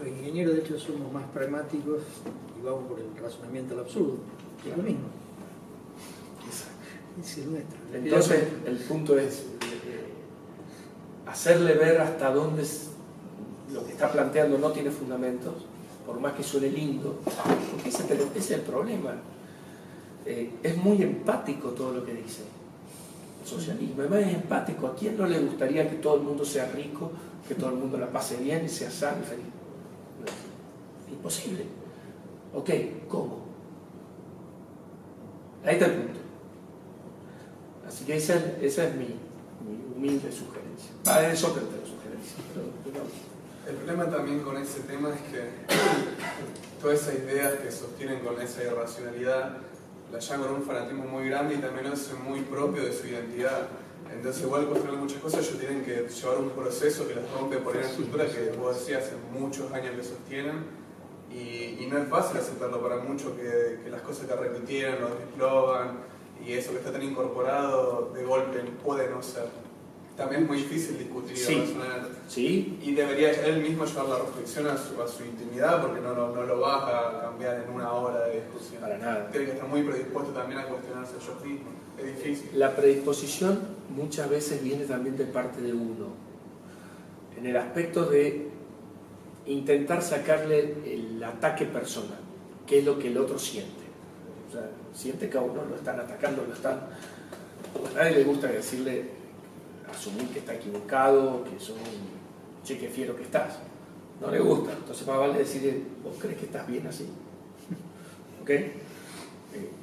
Los ingenieros, de hecho, somos más pragmáticos y vamos por el razonamiento al absurdo. Es lo mismo. Ese es nuestro. Entonces, el punto es hacerle ver hasta dónde lo que está planteando no tiene fundamentos, por más que suene lindo, porque ese es el problema. Es muy empático todo lo que dice. socialismo. Además es empático. ¿A quién no le gustaría que todo el mundo sea rico, que todo el mundo la pase bien y sea sano y feliz? Imposible. Ok, ¿cómo? Ahí está el punto. Así que esa es mi humilde sugerencia. De Sócrates la sugerencia. Pero el problema también con ese tema es que todas esas ideas que sostienen con esa irracionalidad la llaman con un fanatismo muy grande y también lo hacen muy propio de su identidad. Entonces igual cuestionar muchas cosas, ellos tienen que llevar un proceso que las rompe por una estructura que vos decías hace muchos años que sostienen y no es fácil aceptarlo para muchos que las cosas que repitieron, los eslogan y eso que está tan incorporado de golpe puede no ser. También es muy difícil discutir y razonar. Sí. Y debería él mismo llevar la reflexión a su intimidad porque no lo vas a cambiar en una hora de discusión. Para nada. Tiene que estar muy predispuesto también a cuestionarse ellos mismos. Es difícil. La predisposición muchas veces viene también de parte de uno, en el aspecto de intentar sacarle el ataque personal, que es lo que el otro siente. O sea, siente que a uno lo están atacando, pues a nadie le gusta decirle, asumir que está equivocado, que son un che, qué fiero que estás. No le gusta. Entonces más vale decirle, ¿vos crees que estás bien así? ¿Ok?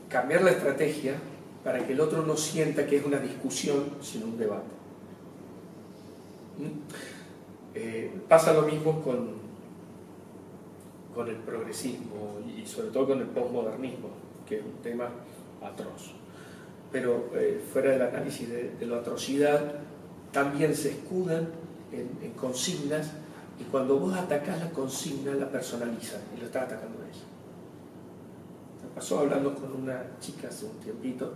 Cambiar la estrategia para que el otro no sienta que es una discusión, sino un debate. Pasa lo mismo con el progresismo y sobre todo con el postmodernismo, que es un tema atroz. Pero fuera del análisis de la atrocidad, también se escudan en consignas y cuando vos atacás la consigna la personalizan y lo estás atacando a ella. Me pasó hablando con una chica hace un tiempito,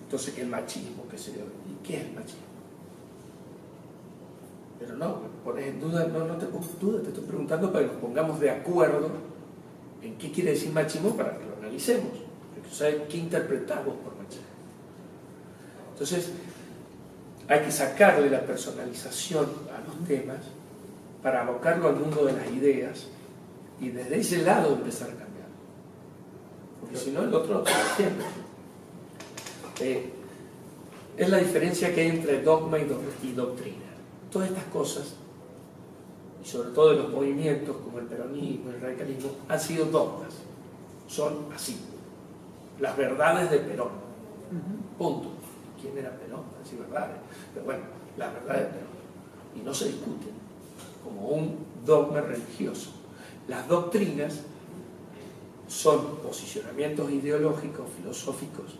entonces que el machismo, qué sé yo, ¿y qué es el machismo? Pero no, me pones en duda, no te pongo en duda, te estoy preguntando para que nos pongamos de acuerdo en qué quiere decir machismo para que lo analicemos, porque sabes qué interpretamos por machismo. Entonces, hay que sacarle la personalización a los temas para abocarlo al mundo de las ideas y desde ese lado empezar a cambiar. Porque si no, el otro se defiende. Es la diferencia que hay entre dogma y doctrina. Todas estas cosas, y sobre todo de los movimientos como el peronismo, el radicalismo, han sido dogmas. Son así. Las verdades de Perón. Punto. ¿Quién era Perón? Así verdades. Pero bueno, las verdades de Perón. Y no se discuten como un dogma religioso. Las doctrinas son posicionamientos ideológicos, filosóficos,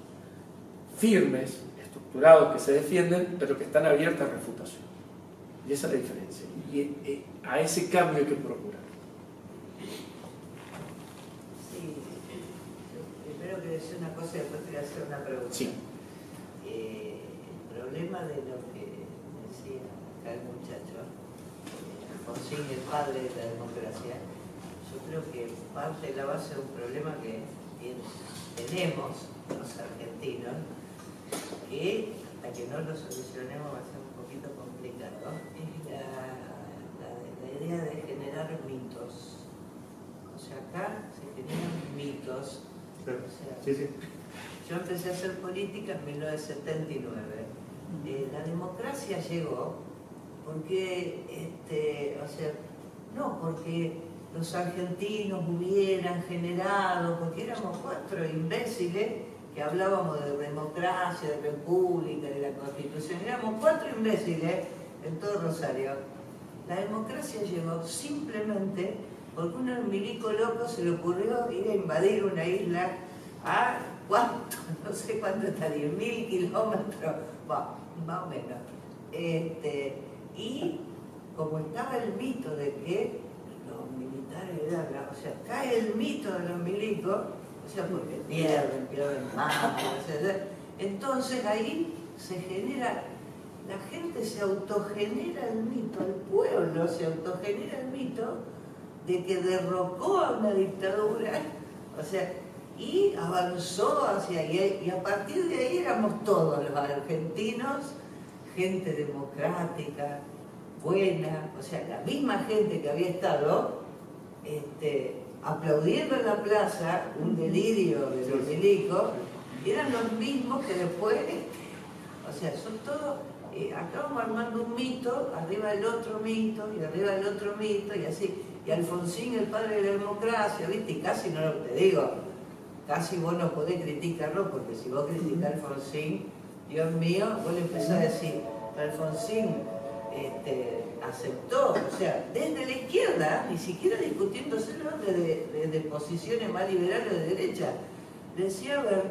firmes, estructurados, que se defienden, pero que están abiertas a refutación. Y esa es la diferencia. Y a ese cambio hay que procurar. Sí, primero que decir una cosa y después te voy a hacer una pregunta. Sí. El problema de lo que decía acá el muchacho, Alfonsín, el padre de la democracia, yo creo que parte de la base de un problema que tenemos los argentinos, que hasta que no lo solucionemos va a ser un poquito complicado, es la idea de generar mitos. O sea, acá se generan mitos. O sea, Sí. yo empecé a hacer política en 1979. La democracia llegó porque, no porque los argentinos hubieran generado, porque éramos 4 imbéciles que hablábamos de democracia, de república, de la constitución, éramos 4 imbéciles en todo Rosario. La democracia llegó simplemente porque un milico loco se le ocurrió ir a invadir una isla a ¿cuánto? No sé cuánto está, 10.000 kilómetros, más o menos. Y como estaba el mito de que los militares eran, o sea, cae el mito de los milicos, o sea, porque pierden más, entonces ahí se genera, la gente se autogenera el mito, el pueblo se autogenera el mito de que derrocó a una dictadura, o sea, y avanzó hacia ahí, y a partir de ahí éramos todos los argentinos, gente democrática, buena, o sea, la misma gente que había estado aplaudiendo en la plaza un delirio de los milicos, eran los mismos que después O sea, son todos, acá vamos armando un mito, arriba del otro mito, y arriba del otro mito, y así. Y Alfonsín, el padre de la democracia, ¿viste? Y casi no lo te digo, casi vos no podés criticarlo, porque si vos criticás a Alfonsín, Dios mío, vos le empezás a decir, Alfonsín aceptó, o sea, desde la izquierda, ni siquiera discutiéndoselo desde posiciones más liberales de derecha, decía, a ver,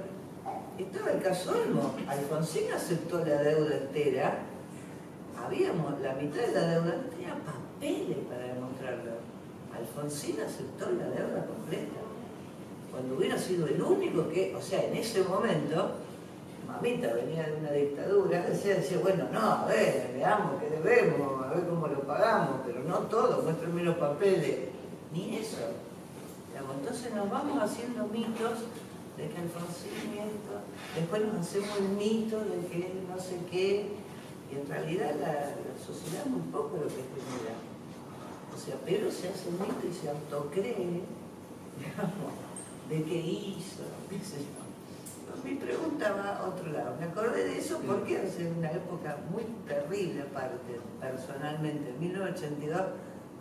estaba el caso Olmo, Alfonsín aceptó la deuda entera, habíamos, la mitad de la deuda no tenía papeles para demostrarlo. Alfonsín aceptó la deuda completa, cuando hubiera sido el único que, o sea, en ese momento, mamita venía de una dictadura, decía, bueno, no, a ver, veamos qué debemos, a ver cómo lo pagamos, pero no todo, muéstrenme los papeles, ni eso. Digamos, entonces nos vamos haciendo mitos de que Alfonsín esto, después nos hacemos el mito de que él no sé qué, y en realidad la sociedad es muy poco lo que genera. O sea, Pedro se hace el mito y se autocree, digamos, de qué hizo, qué sé yo. Mi pregunta va a otro lado. Me acordé de eso porque hace una época muy terrible, aparte, personalmente. En 1982,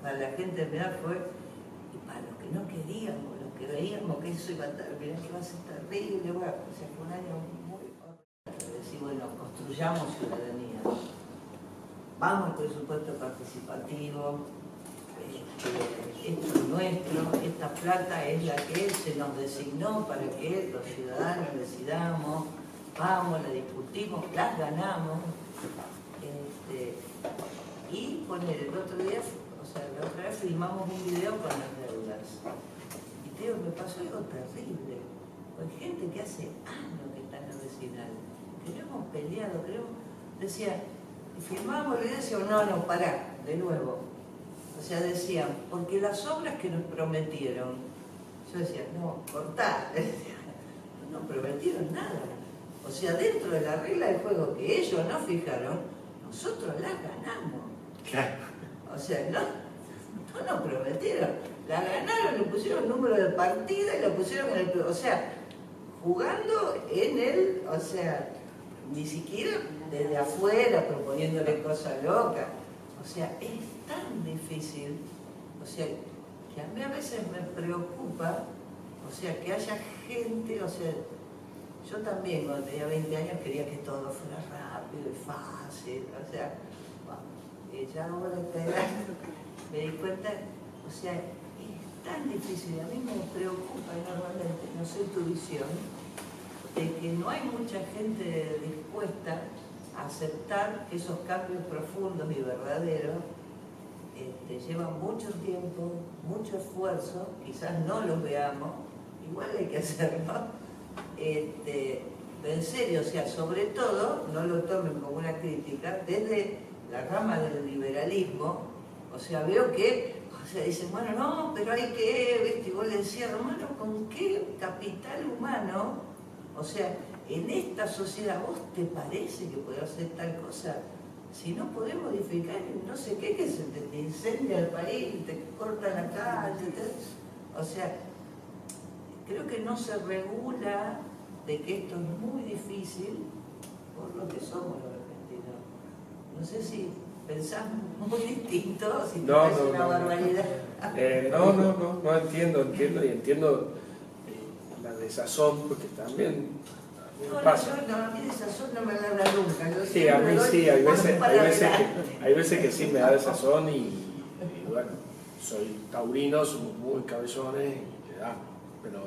para la gente de mi edad fue, y para los que no queríamos, los que veíamos que eso iba a terminar, que iba a ser terrible, bueno, o sea, fue un año muy horrible. Decir, bueno, construyamos ciudadanía. Vamos al presupuesto participativo. Esto es nuestro, esta plata es la que se nos designó para que los ciudadanos decidamos, vamos, la discutimos, las ganamos. Y poner el otro día, o sea, la otra vez filmamos un video con las deudas. Y te digo, me pasó algo terrible. Hay gente que hace años que está en la vecinal, que no hemos peleado, decía, filmamos el video y decíamos, no, pará, de nuevo. O sea, decían, porque las obras que nos prometieron, yo decía, no, cortá, no prometieron nada. O sea, dentro de la regla del juego que ellos nos fijaron, nosotros las ganamos. Claro. O sea, no nos prometieron, la ganaron, le pusieron número de partida y la pusieron en el... O sea, jugando en el... O sea, ni siquiera desde afuera proponiéndole cosas locas. O sea, es tan difícil, o sea, que a mí a veces me preocupa, o sea, que haya gente, o sea, yo también cuando tenía 20 años quería que todo fuera rápido y fácil, o sea, bueno, ya ahora esta edad me di cuenta, o sea, es tan difícil, a mí me preocupa enormemente, no sé tu visión, de que no hay mucha gente dispuesta a aceptar que esos cambios profundos y verdaderos llevan mucho tiempo, mucho esfuerzo, quizás no los veamos, igual hay que hacerlo, pero en serio, o sea, sobre todo, no lo tomen como una crítica, desde la rama del liberalismo, o sea, veo que, o sea, dicen, bueno, no, pero hay que, ¿viste? Y vos le decías, hermano, ¿con qué capital humano, o sea, en esta sociedad, ¿vos te parece que puede hacer tal cosa? Si no podés modificar no sé qué, que se te incendia el país, te corta la calle, o sea, creo que no se regula de que esto es muy difícil por lo que somos los argentinos. No sé si pensás muy distinto, si te parece una barbaridad. No entiendo la desazón, porque también pasa. A mí desazón no me agarra nunca. Sí, a mí sí, hay veces que sí me da desazón y bueno, soy taurino, somos muy cabezones y le damos, pero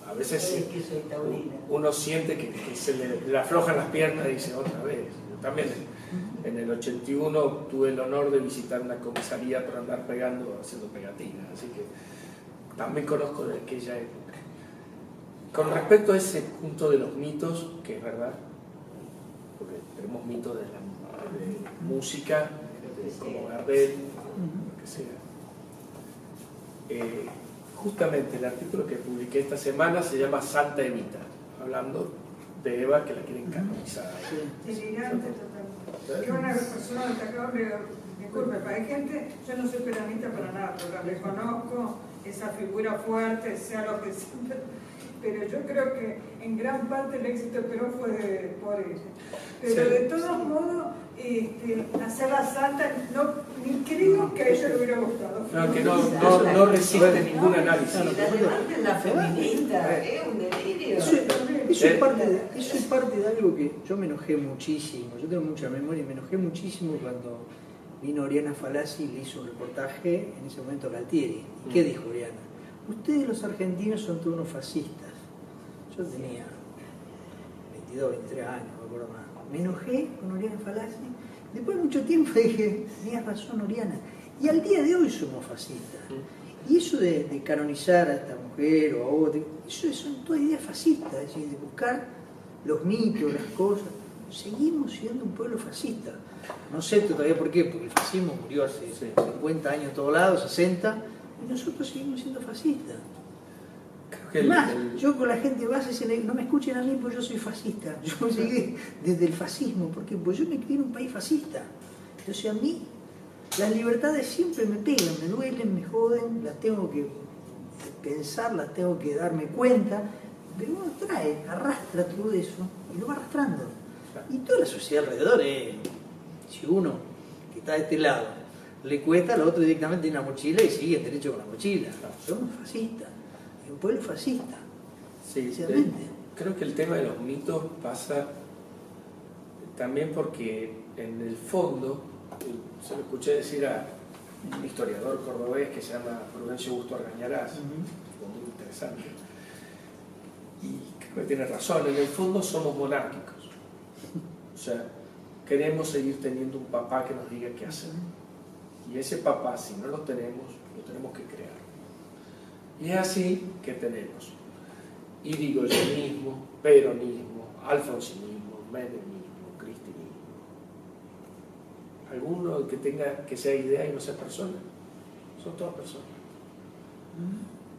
a veces sí, uno siente que se le aflojan las piernas y dice otra vez. Yo también en el 81 tuve el honor de visitar una comisaría para andar haciendo pegatinas, así que también conozco de aquella época. Con respecto a ese punto de los mitos, que es verdad, porque tenemos mitos de música, como Gardel, lo que sea. Justamente el artículo que publiqué esta semana se llama Santa Evita, hablando de Eva que la quieren canonizar. Delirante totalmente. Que una persona destacable, disculpe, hay gente, yo no soy peronista para nada, pero le conozco esa figura fuerte, sea lo que sea. pero yo creo que en gran parte el éxito de Perón fue por ella. Pero de todos modos, hacer la santa, ni creo que a ella le hubiera gustado. No, que no resiste ningún análisis. Si la levanten la feminista, es un delirio. Eso es parte de algo que yo me enojé muchísimo. Yo tengo mucha memoria y me enojé muchísimo cuando vino Oriana Falaschi y le hizo un reportaje, en ese momento Galtieri. ¿Y qué dijo Oriana? Ustedes los argentinos son todos unos fascistas. Yo tenía 22, 23 años, no me acuerdo más. Me enojé con Oriana Falaschi. Después de mucho tiempo dije, tenías razón Oriana. Y al día de hoy somos fascistas. Y eso de canonizar a esta mujer o a otra, eso son todas ideas fascistas, es decir, de buscar los mitos, las cosas. Seguimos siendo un pueblo fascista. No sé todavía por qué, porque el fascismo murió hace 50 años en todos lados, 60, y nosotros seguimos siendo fascistas. Más, yo con la gente base, no me escuchen a mí porque yo soy fascista. Yo llegué desde el fascismo, porque pues yo me crié en un país fascista. Entonces a mí las libertades siempre me pegan, me duelen, me joden, las tengo que pensar, las tengo que darme cuenta, pero uno trae, arrastra todo eso y lo va arrastrando. Y toda la sociedad alrededor si uno que está de este lado le cuesta, al otro directamente tiene una mochila y sigue derecho con la mochila. Somos fascistas, es un pueblo fascista. Sí, creo que el tema de los mitos pasa también porque en el fondo, se lo escuché decir a un historiador cordobés que se llama Prudencio Augusto Argañarás, muy interesante, y creo que tiene razón, en el fondo somos monárquicos. O sea, queremos seguir teniendo un papá que nos diga qué hacer. Y ese papá, si no lo tenemos que crear. Y es así que tenemos irigoyenismo, peronismo, alfonsinismo, menemismo, cristinismo. Alguno que sea idea y no sea persona. Son todas personas.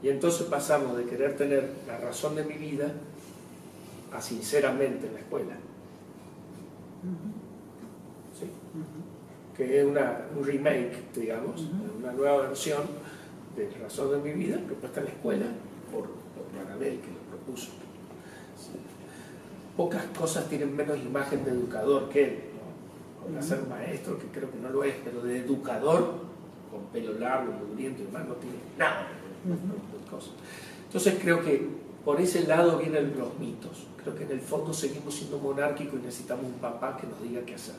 Y entonces pasamos de querer tener la razón de mi vida a sinceramente en la escuela. ¿Sí? Que es un remake, digamos, una nueva versión de Razón de mi vida propuesta en la escuela por Maranel, que lo propuso. ¿Sí? Pocas cosas tienen menos imagen de educador que él, ¿no? Podrá ser maestro, que creo que no lo es, pero de educador, con pelo largo, mugriento y demás, no tiene nada de cosas. Entonces creo que por ese lado vienen los mitos. Creo que en el fondo seguimos siendo monárquicos y necesitamos un papá que nos diga qué hacer.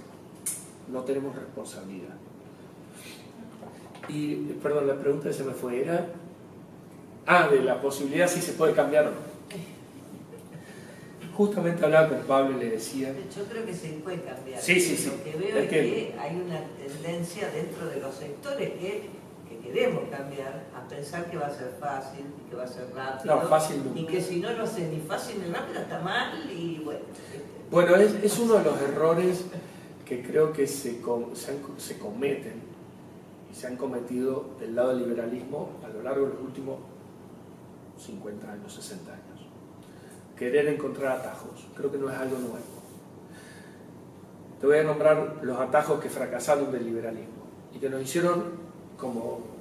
No tenemos responsabilidad. Y, perdón, la pregunta que se me fue era... de la posibilidad si se puede cambiar o no. Justamente hablaba con Pablo y le decía... Yo creo que se puede cambiar. Sí. Lo que veo es que hay una tendencia dentro de los sectores que queremos cambiar a pensar que va a ser fácil, que va a ser rápido. No, fácil nunca. Y que si no lo sé ni fácil ni rápido está mal y bueno. Bueno, es uno de los errores que creo que se cometen y se han cometido del lado del liberalismo a lo largo de los últimos 50 años, 60 años. Querer encontrar atajos. Creo que no es algo nuevo. Te voy a nombrar los atajos que fracasaron del liberalismo y que nos hicieron como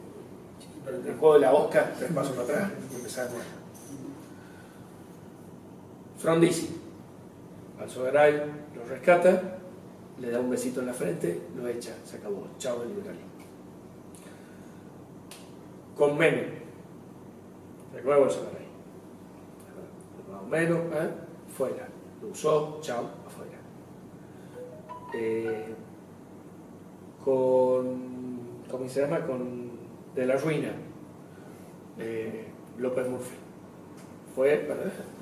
el juego de la Oscar, 3 pasos para atrás y empezar de nuevo. Frondizi, Alzogaray lo rescata, le da un besito en la frente, lo echa, se acabó, chao el liberalismo. Con Menem, de nuevo Alzogaray, más o menos, fuera, lo usó, chao, afuera. ¿Cómo se llama? Con De la Ruina, López Murphy. Fue,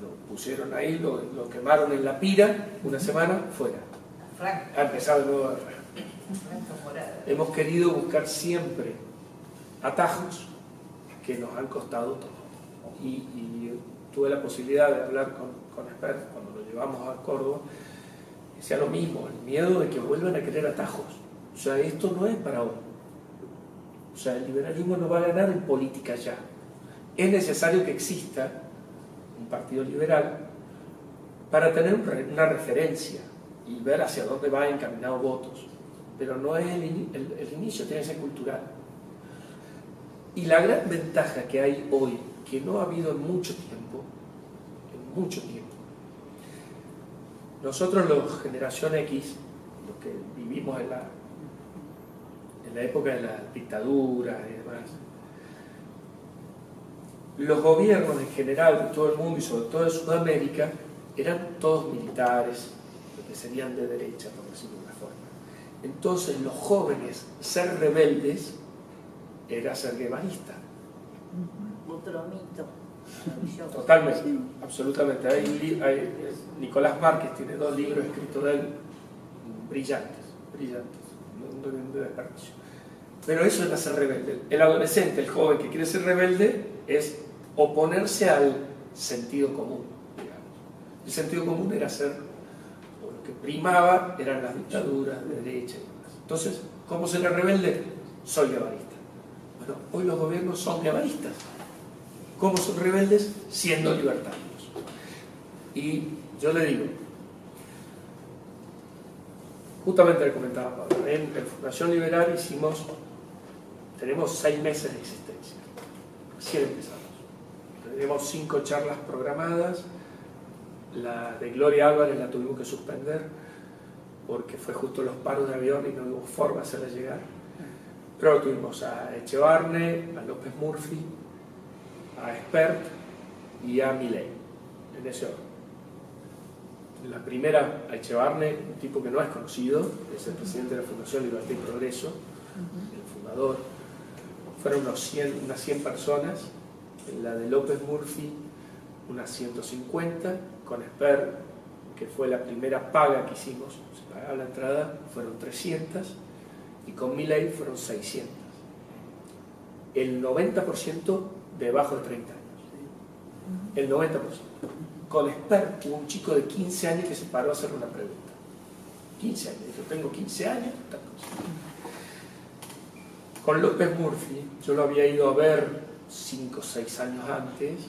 lo pusieron ahí, lo quemaron en la pira, una semana, fuera. Ha empezado de nuevo. Hemos querido buscar siempre atajos que nos han costado todo. Y tuve la posibilidad de hablar con expertos cuando lo llevamos a Córdoba, decía lo mismo, el miedo de que vuelvan a querer atajos. O sea, esto no es para hoy. O sea, el liberalismo no va a ganar en política ya. Es necesario que exista un partido liberal para tener una referencia y ver hacia dónde va encaminado votos. Pero no es el inicio, tiene que ser cultural. Y la gran ventaja que hay hoy, que no ha habido en mucho tiempo, mucho tiempo. Nosotros, los generación X, los que vivimos en la época de la dictadura y demás, los gobiernos en general de todo el mundo y sobre todo de Sudamérica eran todos militares, que serían de derecha, por decirlo de una forma. Entonces los jóvenes, ser rebeldes era ser guevarista. Otro mito. Totalmente, absolutamente. Nicolás Márquez tiene 2 libros escritos de él, brillantes, de desperdicio. Pero eso era ser rebelde. El adolescente, el joven que quiere ser rebelde, es oponerse al sentido común, digamos. El sentido común era ser, o lo que primaba eran las dictaduras de derecha y demás. Entonces, ¿cómo ser rebelde? Soy guevarista. Bueno, hoy los gobiernos son guevaristas. ¿Cómo son rebeldes? Siendo libertarios. Y yo le digo, justamente le comentaba Pablo, en Fundación Liberal tenemos 6 meses de existencia. Recién empezamos. Tenemos 5 charlas programadas. La de Gloria Álvarez la tuvimos que suspender porque fue justo los paros de avión y no hubo forma de hacerla llegar. Pero tuvimos a Echevarne, a López Murphy, a Espert y a Milei, en ese orden. La primera, a Echevarne, un tipo que no es conocido, es el presidente de la Fundación Libertad y Progreso, el fundador. Fueron unas 100 personas. En la de López Murphy, unas 150. Con Espert, que fue la primera paga que hicimos, se pagaba la entrada, fueron 300. Y con Milei fueron 600. El 90% debajo de 30 años. El 90%. Con Espert hubo un chico de 15 años que se paró a hacer una pregunta. 15 años. Dijo, tengo 15 años. Con López Murphy, yo lo había ido a ver 5 o 6 años antes.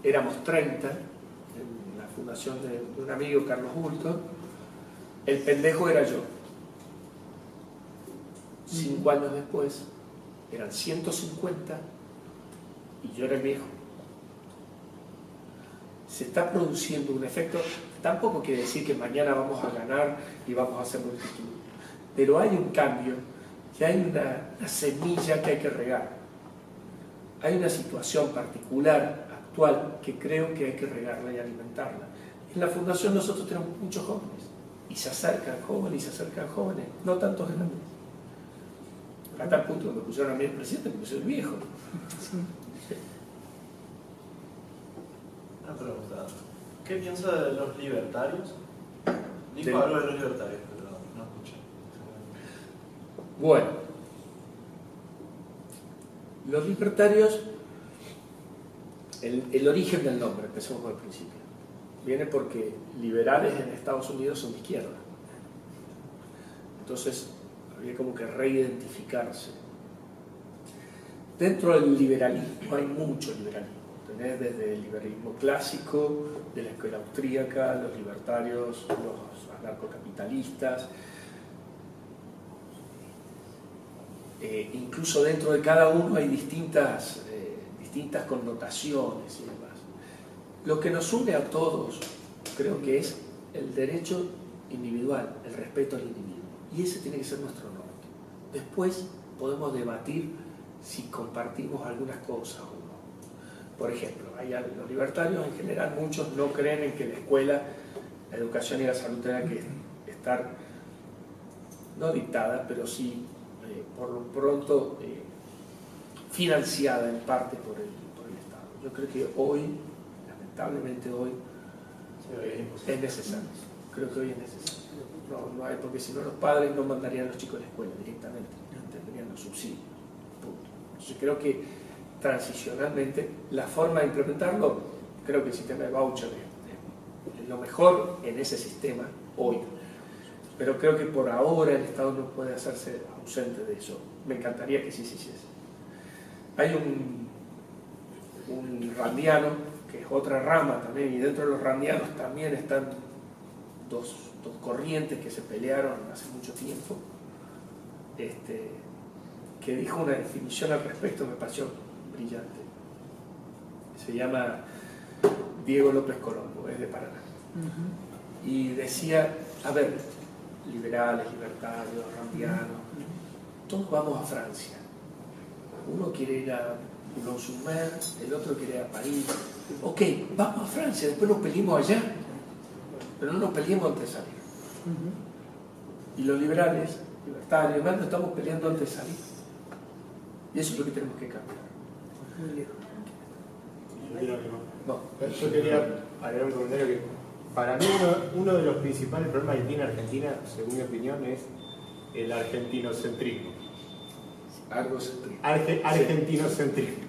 Éramos 30 en la fundación de un amigo, Carlos Bulto. El pendejo era yo. 5 años después eran 150 y yo era el viejo. Se está produciendo un efecto, tampoco quiere decir que mañana vamos a ganar y vamos a hacer multitud, pero hay un cambio, que hay una semilla que hay que regar. Hay una situación particular, actual, que creo que hay que regarla y alimentarla. En la fundación nosotros tenemos muchos jóvenes, y se acercan jóvenes, no tantos grandes. A tal punto que me pusieron a mí el presidente porque soy viejo. Sí. Una pregunta. ¿Qué piensa de los libertarios? Dijo algo de los libertarios, pero no escuché. Bueno, los libertarios, el origen del nombre, empecemos por el principio, viene porque liberales en Estados Unidos son de izquierda. Entonces, había como que reidentificarse. Dentro del liberalismo hay mucho liberalismo. Tenés desde el liberalismo clásico, de la escuela austríaca, los libertarios, los anarcocapitalistas. Incluso dentro de cada uno hay distintas connotaciones y demás. Lo que nos une a todos, creo que es el derecho individual, el respeto al individuo. Y ese tiene que ser nuestro norte. Después podemos debatir si compartimos algunas cosas o no. Por ejemplo, los libertarios en general, muchos no creen en que la escuela, la educación y la salud tengan que estar, no dictada, pero sí, por lo pronto, financiada en parte por el Estado. Yo creo que hoy, lamentablemente hoy, es necesario. Creo que hoy es necesario. No hay, porque si no los padres no mandarían a los chicos a la escuela directamente, tendrían los subsidios. Punto. Entonces creo que transicionalmente la forma de implementarlo, creo que el sistema de voucher es lo mejor en ese sistema hoy. Pero creo que por ahora el Estado no puede hacerse ausente de eso. Me encantaría que sí se hiciese. Hay un randiano, que es otra rama también, y dentro de los randianos también están dos corrientes que se pelearon hace mucho tiempo, que dijo una definición al respecto, me pareció brillante. Se llama Diego López Colombo, es de Paraná. Y decía, a ver, liberales, libertarios, rambianos, todos vamos a Francia. Uno quiere ir a Boulogne-sur-Mer, el otro quiere ir a París. Ok, vamos a Francia, después nos peleamos allá, pero no nos peleemos antes de salir. Y los liberales, libertarios, nos estamos peleando antes de salir. Y eso es lo que tenemos que cambiar. Yo quería agregar un comentario que para mí uno de los principales problemas que tiene Argentina, según mi opinión, es el argentinocentrismo. Argentinocentrismo.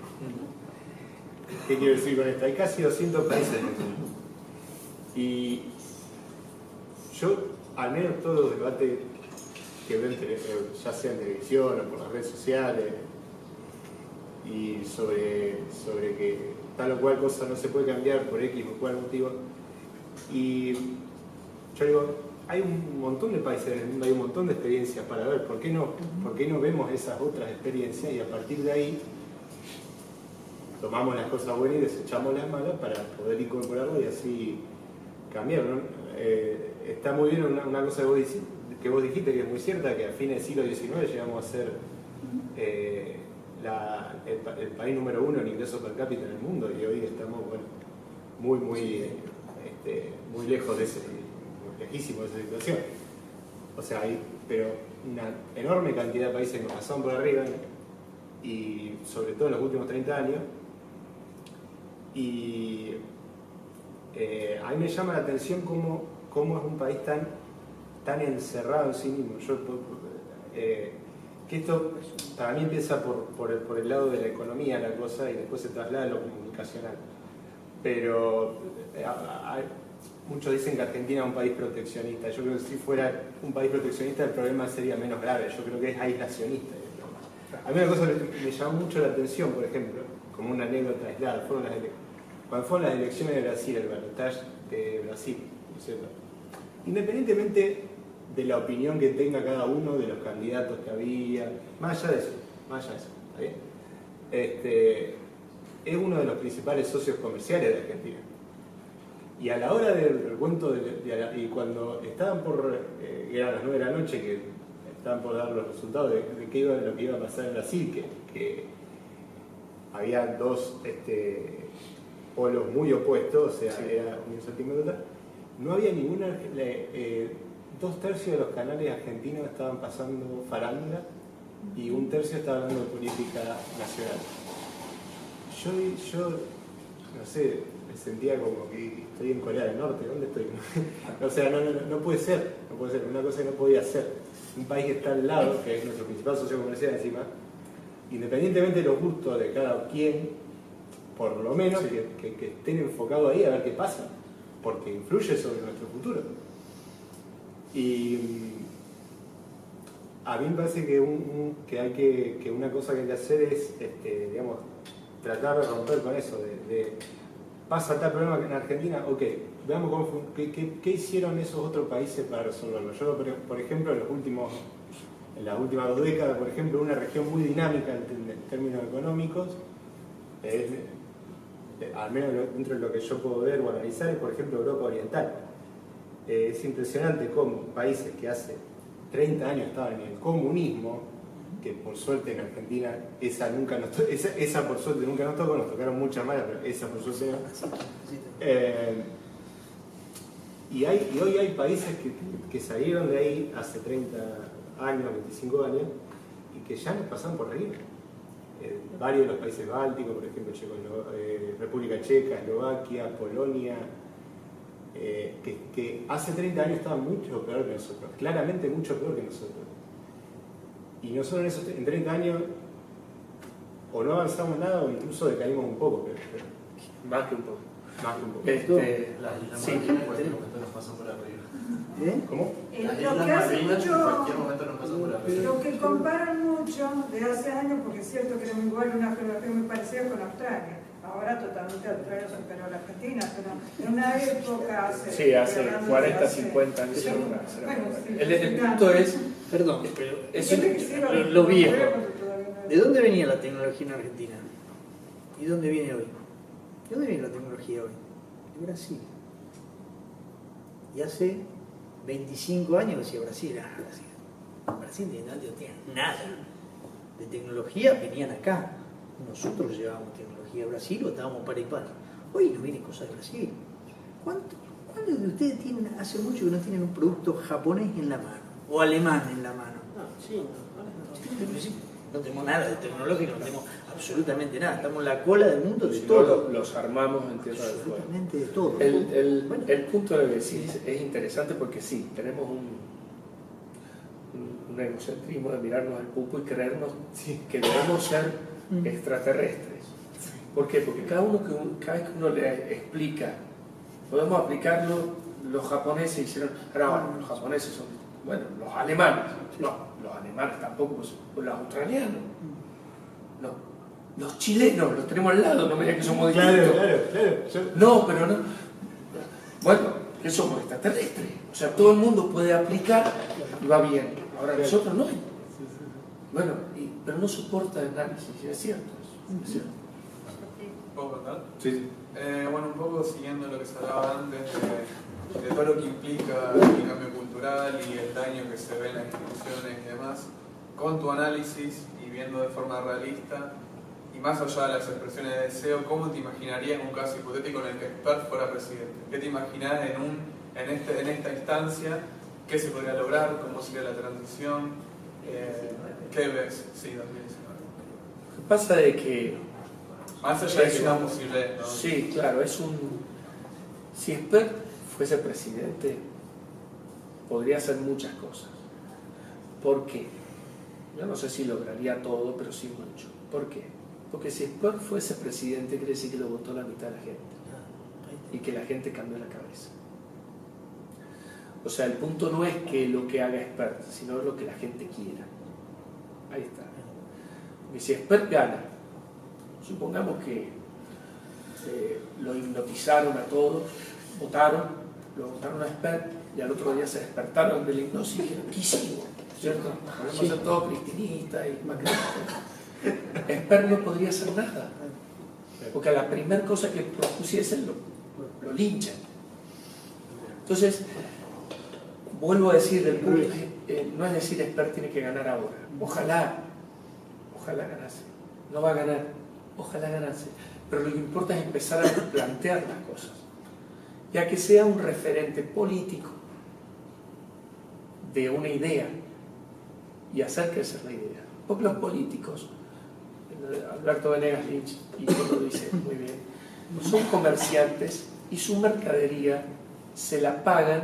¿Qué quiero decir con esto? Hay casi 200 países en el mundo. Y yo, al menos todos los debates que veo, ya sea en televisión o por las redes sociales, y sobre que tal o cual cosa no se puede cambiar por X o cual motivo, y yo digo, hay un montón de países en el mundo, hay un montón de experiencias para ver, ¿por qué no vemos esas otras experiencias y a partir de ahí tomamos las cosas buenas y desechamos las malas para poder incorporarlo y así cambiar, ¿no? Está muy bien una cosa que vos dijiste, que es muy cierta, que a fines del siglo XIX llegamos a ser el país número 1 en ingresos per cápita en el mundo y hoy estamos muy lejos de lejísimos de esa situación. O sea, hay pero una enorme cantidad de países que nos pasaron por arriba y sobre todo en los últimos 30 años. Y a mí me llama la atención cómo es un país tan encerrado en sí mismo. Que esto para mí empieza por el lado de la economía la cosa y después se traslada a lo comunicacional. Pero muchos dicen que Argentina es un país proteccionista. Yo creo que si fuera un país proteccionista el problema sería menos grave. Yo creo que es aislacionista. A mí una cosa que me llamó mucho la atención, por ejemplo, como una anécdota aislada, cuando fueron las elecciones de Brasil, el balotaje de Brasil, ¿no es cierto? Independientemente de la opinión que tenga cada uno de los candidatos que había, más allá de eso, ¿está bien? Es uno de los principales socios comerciales de Argentina. Y a la hora del recuento, y cuando estaban eran las 9 de la noche, que estaban por dar los resultados de lo que iba a pasar en Brasil, que había dos polos muy opuestos, o sea, era un centímetro, no había ninguna... 2/3 de los canales argentinos estaban pasando farándula y 1/3 estaba hablando de política nacional. Yo no sé, me sentía como que estoy en Corea del Norte, ¿dónde estoy? O sea, no puede ser, una cosa que no podía ser. Un país que está al lado, que es nuestro principal socio comercial encima, independientemente de los gustos de cada quien, por lo menos que estén enfocados ahí a ver qué pasa, porque influye sobre nuestro futuro. Y a mí me parece que una cosa que hay que hacer es, digamos, tratar de romper con eso, pasa tal problema en Argentina, ok, veamos qué hicieron esos otros países para resolverlo. Yo, por ejemplo, en las últimas 2 décadas, por ejemplo, una región muy dinámica en términos económicos, al menos dentro de lo que yo puedo ver o analizar, es por ejemplo Europa Oriental. Es impresionante cómo países que hace 30 años estaban en el comunismo, que por suerte en Argentina esa por suerte nunca nos tocó, nos tocaron muchas malas, pero esa por suerte no. Y hoy hay países que salieron de ahí hace 30 años, 25 años, y que ya nos pasan por arriba. Varios de los países bálticos, por ejemplo, República Checa, Eslovaquia, Polonia, que hace 30 años estaban mucho peor que nosotros, claramente mucho peor que nosotros. Y nosotros en 30 años o no avanzamos nada o incluso decaímos un poco, pero más que un poco. Más que un poco. Las Islas Malvinas en cualquier momento nos pasan por arriba. ¿Cómo? Las Lo Islas que hace Malvinas en mucho, cualquier momento nos pasan por arriba. lo que comparan mucho de hace años, porque es cierto que era muy igual una geografía muy parecida con Australia. Ahora totalmente Australia superó a la Argentina, pero en una época hace 40, 50 años. Sí. Bueno, El punto es... Perdón, pero lo viejo. ¿De dónde venía la tecnología en Argentina? ¿Y dónde viene hoy? ¿De dónde viene la tecnología hoy? de Brasil. Y hace 25 años decía Brasil, Brasil no tiene nada. De tecnología venían acá. Nosotros llevábamos tecnología a Brasil o estábamos para y para. Hoy no vienen cosas de Brasil. ¿Cuántos de ustedes tienen, hace mucho que no tienen un producto japonés en la mano? O alemán en la mano. No tenemos nada de tecnológico, no tenemos absolutamente nada. Estamos en la cola del mundo de todo. Los armamos en Tierra del Fuego. Absolutamente de todo. El punto de decir es interesante porque sí, tenemos un egocentrismo de mirarnos al pupo y creernos que debemos ser extraterrestres. ¿Por qué? Porque cada vez que uno le explica, podemos aplicarlo, los japoneses hicieron, los japoneses son, los alemanes, no, los alemanes tampoco, pues los australianos, no, los chilenos, los tenemos al lado, no me digan que somos distintos. Claro. No, pero no. Bueno, que somos extraterrestres. O sea, todo el mundo puede aplicar y va bien. Ahora nosotros no. Bueno, pero no soporta el análisis, es cierto. Es cierto. ¿Puedo contar? Sí. Bueno, un poco siguiendo lo que se hablaba antes de todo lo que implica el cambio cultural y el daño que se ve en las instituciones y demás, con tu análisis y viendo de forma realista y más allá de las expresiones de deseo, ¿cómo te imaginarías un caso hipotético en el que Espert fuera presidente? ¿Qué te imaginas en esta instancia? ¿Qué se podría lograr? ¿Cómo sería la transición? ¿Qué ves? Sí, 2019. Lo que pasa es que más allá de que sea posible, ¿no? Sí, claro, si Espert fuese presidente, podría hacer muchas cosas. ¿Por qué? Yo no sé si lograría todo, pero sí mucho. ¿Por qué? Porque si Espert fuese presidente, quiere decir que lo votó la mitad de la gente. Y que la gente cambió la cabeza. O sea, el punto no es que lo que haga Espert, sino lo que la gente quiera. Ahí está. Porque si Espert gana, supongamos que lo hipnotizaron a todos, lo votaron a Espert y al otro día se despertaron de la hipnosis y dijeron, ¿qué hicimos? ¿Cierto? Podemos ser todos cristinistas y macristas. Espert no podría hacer nada, porque a la primera cosa que propusiesen lo linchan. Entonces, vuelvo a decir, no es decir Espert tiene que ganar ahora. Ojalá ganase. No va a ganar, ojalá ganase. Pero lo que importa es empezar a plantear las cosas. Ya que sea un referente político de una idea y hacer crecer la idea. Porque los políticos, Alberto Venegas Lynch, y todo lo dice muy bien, son comerciantes y su mercadería se la pagan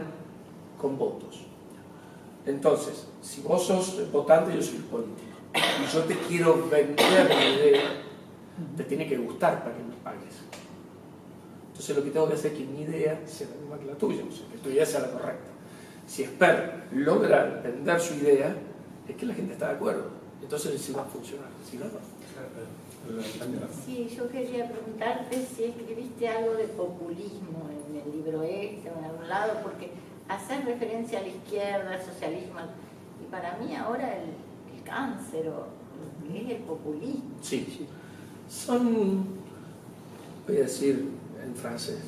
con votos. Entonces, si vos sos votante, yo soy político, y yo te quiero vender la idea, te tiene que gustar para que me pagues. Entonces lo que tengo que hacer es que mi idea sea la misma que la tuya, o sea, que tu idea sea la correcta. Si Espert logra vender su idea, es que la gente está de acuerdo. Entonces sí va a funcionar, si no, no. Sí, yo quería preguntarte si escribiste algo de populismo en el libro este o en algún lado, porque hacer referencia a la izquierda, al socialismo, y para mí ahora el cáncer es el populismo. Sí, son, voy a decir en francés,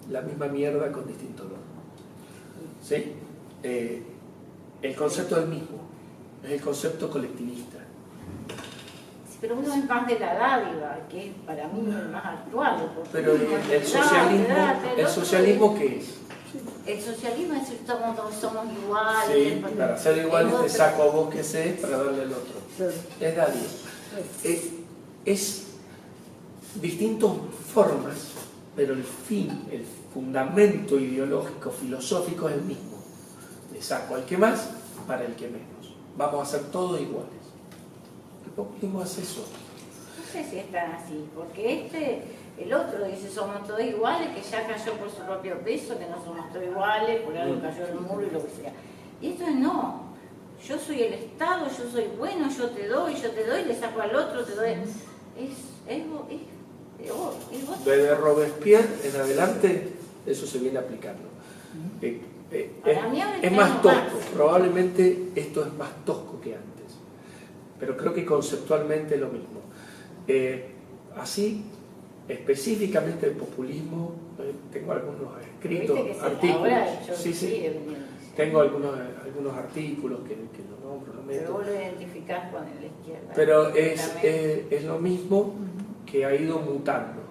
la misma mierda con distinto olor. ¿Sí? El concepto es el mismo, es el concepto colectivista. Sí, pero uno es más de la dádiva, que es para mí el más actual. Pero el socialismo ¿qué es? El socialismo es decir, todos somos iguales. Sí, para ser iguales te saco a vos que sé para darle al otro. Es dádiva. Es distintas formas, pero el fin, el fundamento ideológico, filosófico es el mismo. Le saco al que más para el que menos. Vamos a ser todos iguales. El populismo es eso. No sé si es tan así, porque el otro dice somos todos iguales, que ya cayó por su propio peso, que no somos todos iguales, por algo cayó el muro y lo que sea. Y esto es no. Yo soy el Estado, yo soy bueno, yo te doy, le saco al otro, te doy. Desde Robespierre en adelante eso se viene aplicando. Es más tosco, probablemente esto es más tosco que antes, pero creo que conceptualmente es lo mismo. Así específicamente el populismo, tengo algunos escritos, Viste que se artículos. ahora yo Sí, sí. sí, Tengo algunos artículos que lo nombro, lo pero meto. vos lo identificás con la izquierda. Pero directamente. es lo mismo que ha ido mutando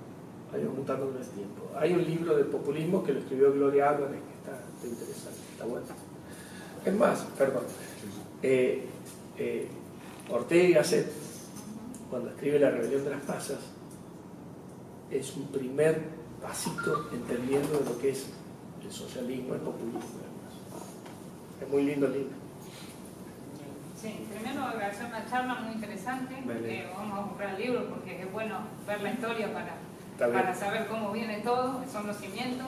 con el tiempo. Hay un libro de populismo que lo escribió Gloria Álvarez, que está interesante, está bueno. Es más, perdón, Ortega y Gasset, cuando escribe La rebelión de las masas, es un primer pasito entendiendo de lo que es el socialismo, el populismo. Es muy lindo el libro. Sí, primero agradecer una charla muy interesante. Vale. Vamos a comprar el libro porque es bueno ver la historia Está bien. para saber cómo viene todo, son los cimientos.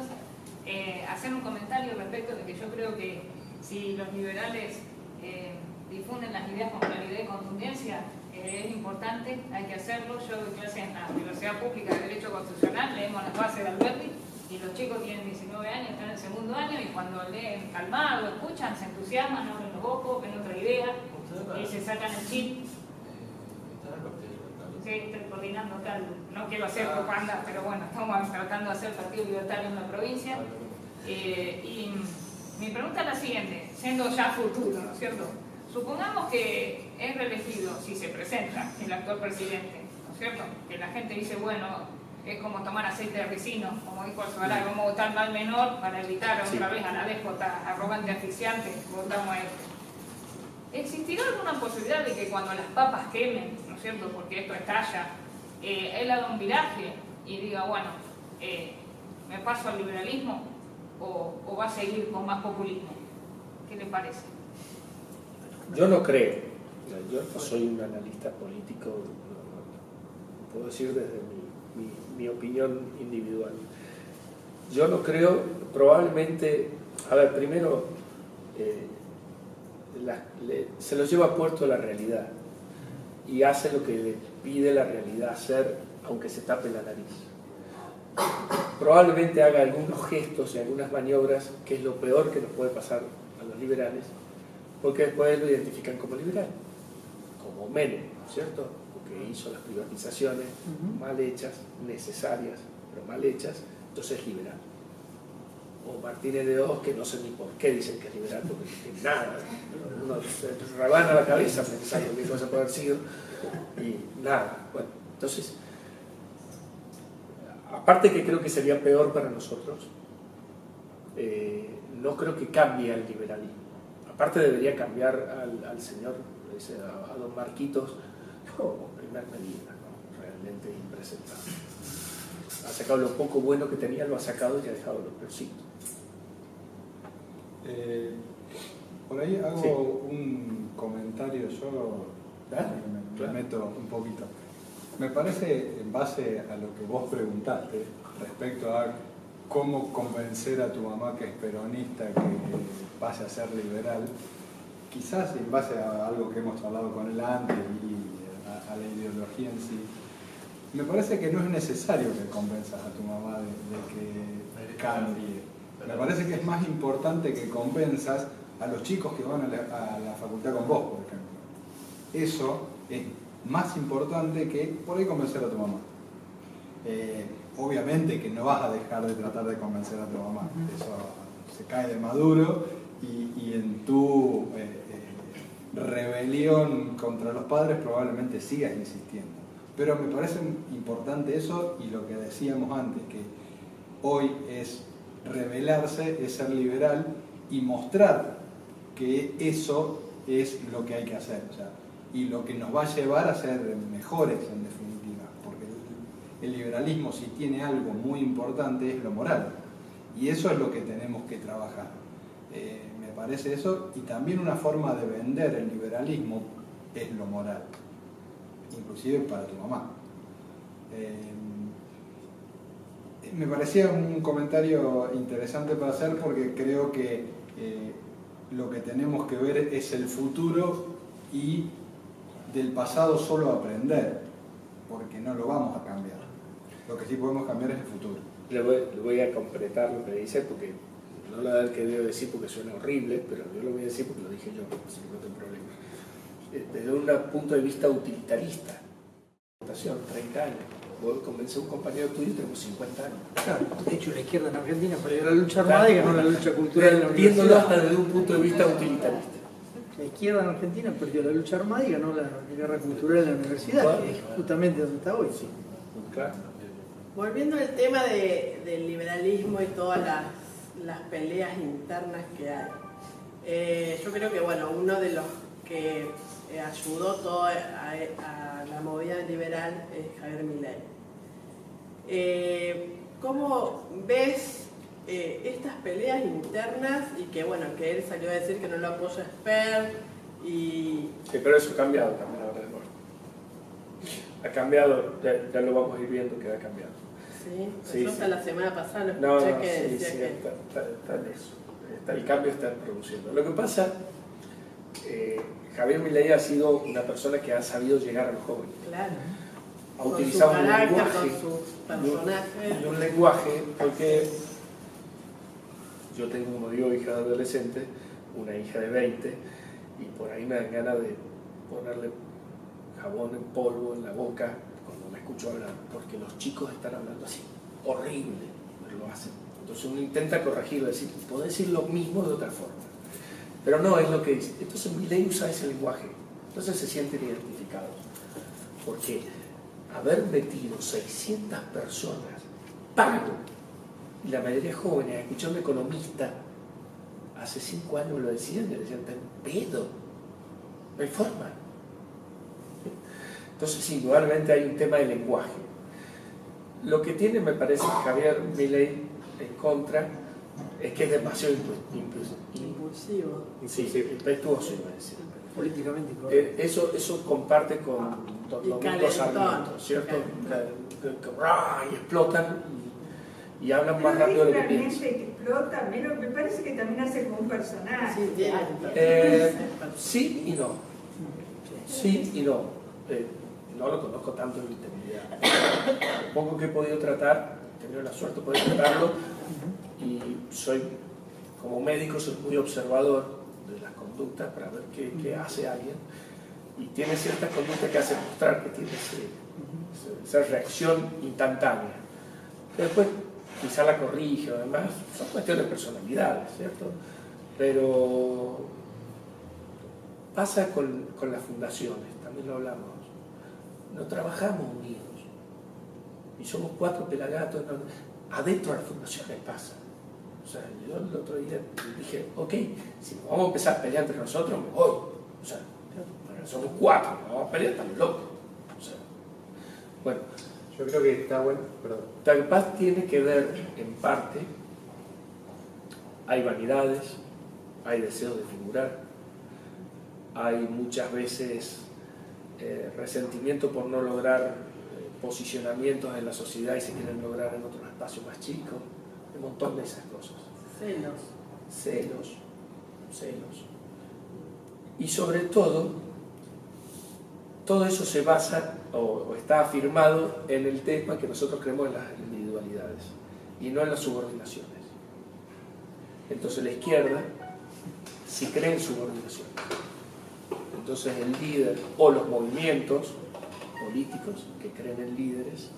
Hacer un comentario respecto de que yo creo que si los liberales difunden las ideas con claridad y contundencia, es importante, hay que hacerlo. Yo doy clase en la Universidad Pública de Derecho Constitucional, leemos las bases de Alberti, y los chicos tienen 19 años, están en el segundo año, y cuando leen calmado, escuchan, se entusiasman, abren los ojos, ven otra idea, y se sacan el chip. Sí, estoy coordinando acá, no quiero hacer propaganda, pero bueno, estamos tratando de hacer partido libertario en la provincia. Y mi pregunta es la siguiente, siendo ya futuro, ¿no es cierto? Supongamos que es reelegido, si se presenta el actual presidente, ¿no es cierto? Que la gente dice, bueno, es como tomar aceite de ricino, como dijo Alzogaray, vamos a votar mal menor para evitar otra vez a la déspota arrogante, asfixiante, votamos a este. ¿Existirá alguna posibilidad de que cuando las papas quemen, ¿no es cierto?, porque esto estalla, él haga un viraje y diga, bueno, me paso al liberalismo o va a seguir con más populismo? ¿Qué le parece? Yo no creo, yo no soy un analista político, no puedo decir desde mi opinión individual. Yo no creo, probablemente, a ver, primero, se lo lleva puesto la realidad y hace lo que le pide la realidad hacer, aunque se tape la nariz. Probablemente haga algunos gestos y algunas maniobras, que es lo peor que nos puede pasar a los liberales, porque después lo identifican como liberal, como Menem, ¿no es cierto? Porque hizo las privatizaciones mal hechas, necesarias, pero mal hechas, entonces es liberal. O Martínez de Oz, que no sé ni por qué dicen que es liberal, porque nada, uno se rebana la cabeza pensando qué cosa puede haber sido, y nada. Bueno, entonces, aparte que creo que sería peor para nosotros, no creo que cambie al liberalismo. Aparte debería cambiar al señor, a don Marquitos, como primer medida, ¿no? Realmente impresentable. Ha sacado lo poco bueno que tenía, lo ha sacado y ha dejado lo peorcito. Por ahí hago Sí. un comentario, yo me Claro. meto un poquito. Me parece, en base a lo que vos preguntaste, respecto a cómo convencer a tu mamá que es peronista, que vaya a ser liberal, quizás en base a algo que hemos hablado con él antes y a la ideología en sí, me parece que no es necesario que convenzas a tu mamá de que cambie. Me parece que es más importante que convenzas a los chicos que van a la facultad con vos, por ejemplo. Eso es más importante que por ahí convencer a tu mamá. Obviamente que no vas a dejar de tratar de convencer a tu mamá, eso se cae de maduro y en tu rebelión contra los padres probablemente sigas insistiendo. Pero me parece importante eso y lo que decíamos antes, que hoy es rebelarse, es ser liberal y mostrar que eso es lo que hay que hacer, o sea, y lo que nos va a llevar a ser mejores en definitiva, porque el liberalismo, si tiene algo muy importante, es lo moral, y eso es lo que tenemos que trabajar. Me parece eso, y también una forma de vender el liberalismo es lo moral, inclusive para tu mamá. Me parecía un comentario interesante para hacer porque creo que lo que tenemos que ver es el futuro y del pasado solo aprender, porque no lo vamos a cambiar. Lo que sí podemos cambiar es el futuro. Le voy a completar lo que dice, porque no lo que debo decir porque suena horrible, pero yo lo voy a decir porque lo dije yo, así que no tengo problema. Desde un punto de vista utilitarista, 30 años. vos convences a un compañero tuyo y tenemos 50 años. Claro, de hecho la izquierda en Argentina perdió la lucha armada y ganó la lucha cultural en la Viéndolo universidad. hasta desde un punto de vista utilitarista. La izquierda en Argentina perdió la lucha armada y ganó la guerra cultural en la universidad, que es justamente donde está hoy. Sí, claro. Volviendo al tema del liberalismo y todas las peleas internas que hay. Yo creo que bueno, uno de los que ayudó todo a la movida liberal es Javier Milei. ¿Cómo ves estas peleas internas y que bueno, que él salió a decir que no lo apoya Esper y... Sí, pero eso ha cambiado también ahora de nuevo. Ha cambiado, ya lo vamos a ir viendo que ha cambiado. Sí, Sí, yo sí. hasta la semana pasada lo No, escuché no, que sí, decía sí, que... está en eso. El cambio está produciendo. Lo que pasa, Javier Milei ha sido una persona que ha sabido llegar a los jóvenes. Claro. Ha Con utilizado su un carácter, lenguaje, con sus personajes. un lenguaje, porque yo tengo, como digo, hija de adolescente, una hija de 20, y por ahí me dan ganas de ponerle jabón en polvo en la boca cuando me escucho hablar, porque los chicos están hablando así, horrible, pero lo hacen. Entonces uno intenta corregirlo, decir, puedo decir lo mismo de otra forma, pero no es lo que dice. Entonces Milei usa ese lenguaje, entonces se sienten identificados, porque haber metido 600 personas pago, y la mayoría jóvenes, escuché a un economista hace 5 años lo decían, y le decían, ten pedo, no hay forma. Entonces sí, indudablemente hay un tema de lenguaje. Lo que tiene, me parece, Javier Milei en contra es que es demasiado Impulsivo. impetuoso, iba a decir. Políticamente correcto. Eso comparte con Domingo calentón. Sarmiento, ¿cierto? Calentón. Y explotan y hablan más Pero rápido de lo que realmente piensan. que explota, menos, me parece que también hace como un personaje. Sí, tiene. Sí y no. Sí y no. No lo conozco tanto en intimidad. Lo poco que he podido tratar, he tenido la suerte de poder tratarlo, y soy, como médico, soy muy observador de las conductas para ver qué hace alguien, y tiene ciertas conductas que hacen mostrar que tiene esa reacción instantánea. Después quizá la corrige o demás, son cuestiones de personalidades, ¿cierto? Pero pasa con las fundaciones, también lo hablamos. No trabajamos unidos y somos 4 pelagatos, adentro de las fundaciones pasa. O sea, yo el otro día dije, ok, si nos vamos a empezar a pelear entre nosotros, me voy. O sea, somos 4, nos vamos a pelear, estamos locos. O sea, bueno, Yo creo que está bueno, perdón. tal vez tiene que ver, en parte, hay vanidades, hay deseos de figurar, hay muchas veces resentimiento por no lograr posicionamientos en la sociedad y se quieren lograr en otros espacios más chicos, un montón de esas cosas. Celos. Y sobre todo eso se basa o está afirmado en el tema que nosotros creemos en las individualidades y no en las subordinaciones. Entonces la izquierda sí cree en subordinaciones. Entonces el líder o los movimientos políticos que creen en líderes,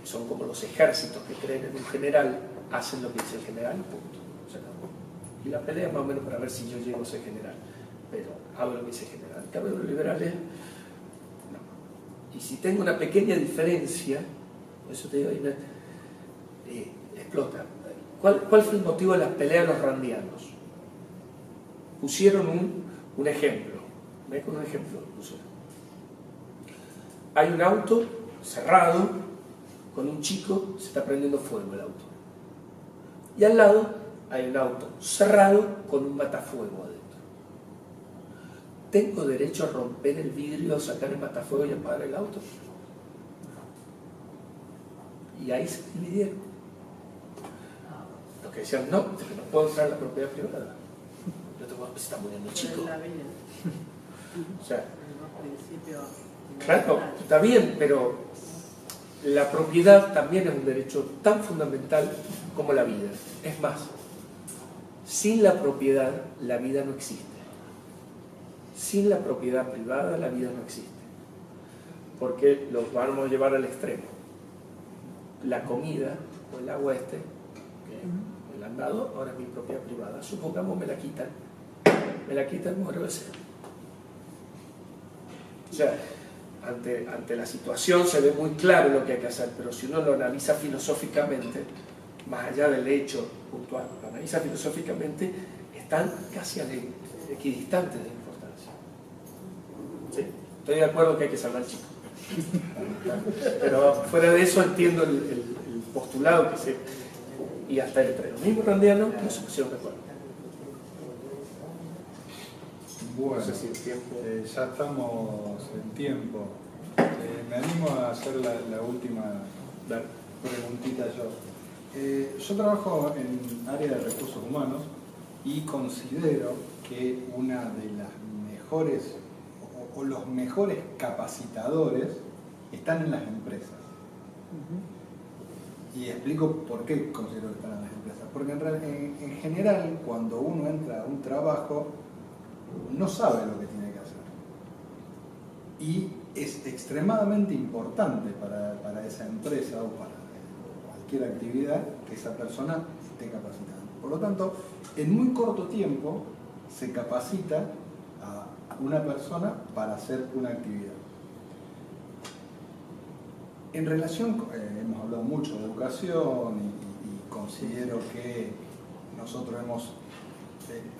que son como los ejércitos que creen en un general, hacen lo que dice el general y punto. Se acabó. Y la pelea es más o menos para ver si yo llego a ser general, pero hago lo que dice el general. En cambio, los liberales, no. Y si tengo una pequeña diferencia, por eso te digo, explota. ¿Cuál fue el motivo de las peleas de los randianos? Pusieron un ejemplo. ¿Ves con un ejemplo? Pusieron. Hay un auto cerrado con un chico, se está prendiendo fuego el auto. Y al lado hay un auto cerrado con un matafuego adentro. ¿Tengo derecho a romper el vidrio, sacar el matafuego y apagar el auto? Y ahí se dividieron. Los que decían, no, porque no puedo entrar en la propiedad privada. Yo te voy a está muriendo chico. O sea, claro, está bien, pero la propiedad también es un derecho tan fundamental como la vida. Es más, sin la propiedad la vida no existe. Sin la propiedad privada la vida no existe. porque los vamos a llevar al extremo. La comida o el agua que me la han dado, ahora es mi propiedad privada. Supongamos me la quitan, muero de sed. O sea, ante la situación se ve muy claro lo que hay que hacer, pero si uno lo analiza filosóficamente, más allá del hecho puntual, lo analiza filosóficamente, están casi equidistantes de importancia. ¿Sí? Estoy de acuerdo que hay que salvar al chico. Pero fuera de eso entiendo el postulado que se... Y hasta el predominio randiano no se pusieron de acuerdo. Bueno, No sé si el tiempo... ya estamos en tiempo. Me animo a hacer la última preguntita yo. Yo trabajo en área de recursos humanos y considero que una de las mejores o los mejores capacitadores están en las empresas. Y explico por qué considero que están en las empresas. Porque en general, cuando uno entra a un trabajo, no sabe lo que tiene que hacer. Y es extremadamente importante para esa empresa o para cualquier actividad que esa persona esté capacitada. Por lo tanto, en muy corto tiempo se capacita a una persona para hacer una actividad. En relación, hemos hablado mucho de educación y considero que nosotros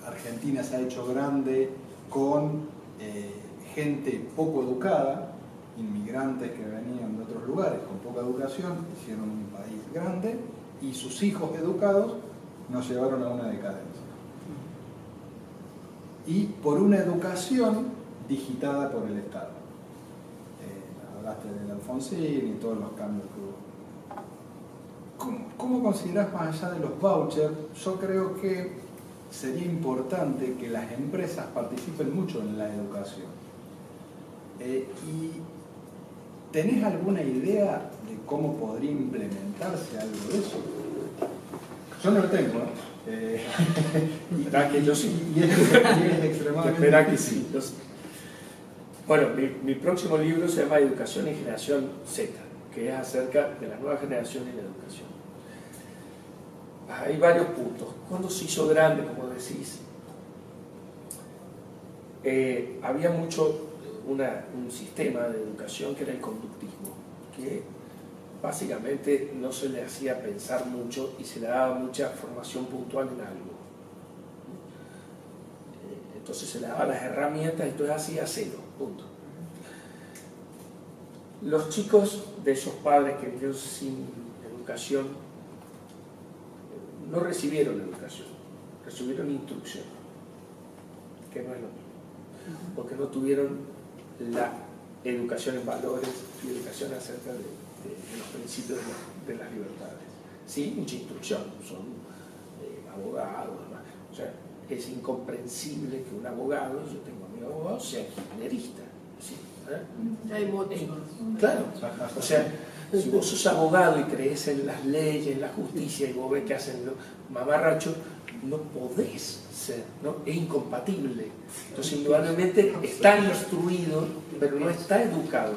Argentina se ha hecho grande con gente poco educada, inmigrantes que venían de otros lugares con poca educación, hicieron un país grande y sus hijos educados nos llevaron a una decadencia. Y por una educación digitada por el Estado. Hablaste del Alfonsín y todos los cambios que hubo. ¿Cómo considerás más allá de los vouchers? Yo creo que sería importante que las empresas participen mucho en la educación. ¿Y tenés alguna idea de cómo podría implementarse algo de eso? Yo no lo tengo, Espera que yo sí. Y es extremadamente... Espera que sí. Bueno, mi próximo libro se llama Educación y Generación Z, que es acerca de la nueva generación y la educación. Hay varios puntos. Cuando se hizo grande, como decís, había mucho un sistema de educación que era el conductismo, que básicamente no se le hacía pensar mucho y se le daba mucha formación puntual en algo. Entonces se le daban las herramientas y entonces hacía cero, punto. Los chicos de esos padres que vinieron sin educación no recibieron educación, recibieron instrucción, que no es lo mismo, porque no tuvieron la educación en valores y educación acerca de los principios de las libertades. Sí, mucha instrucción, son abogados, o sea, es incomprensible que un abogado, yo tengo a mi abogado, sea kirchnerista. ¿Sí? Hay motivos. Claro, o sea, si vos sos abogado y crees en las leyes, en la justicia, y vos ves que hacen los mamarrachos, no podés ser, ¿no? Es incompatible. Entonces, indudablemente está instruido, pero no está educado.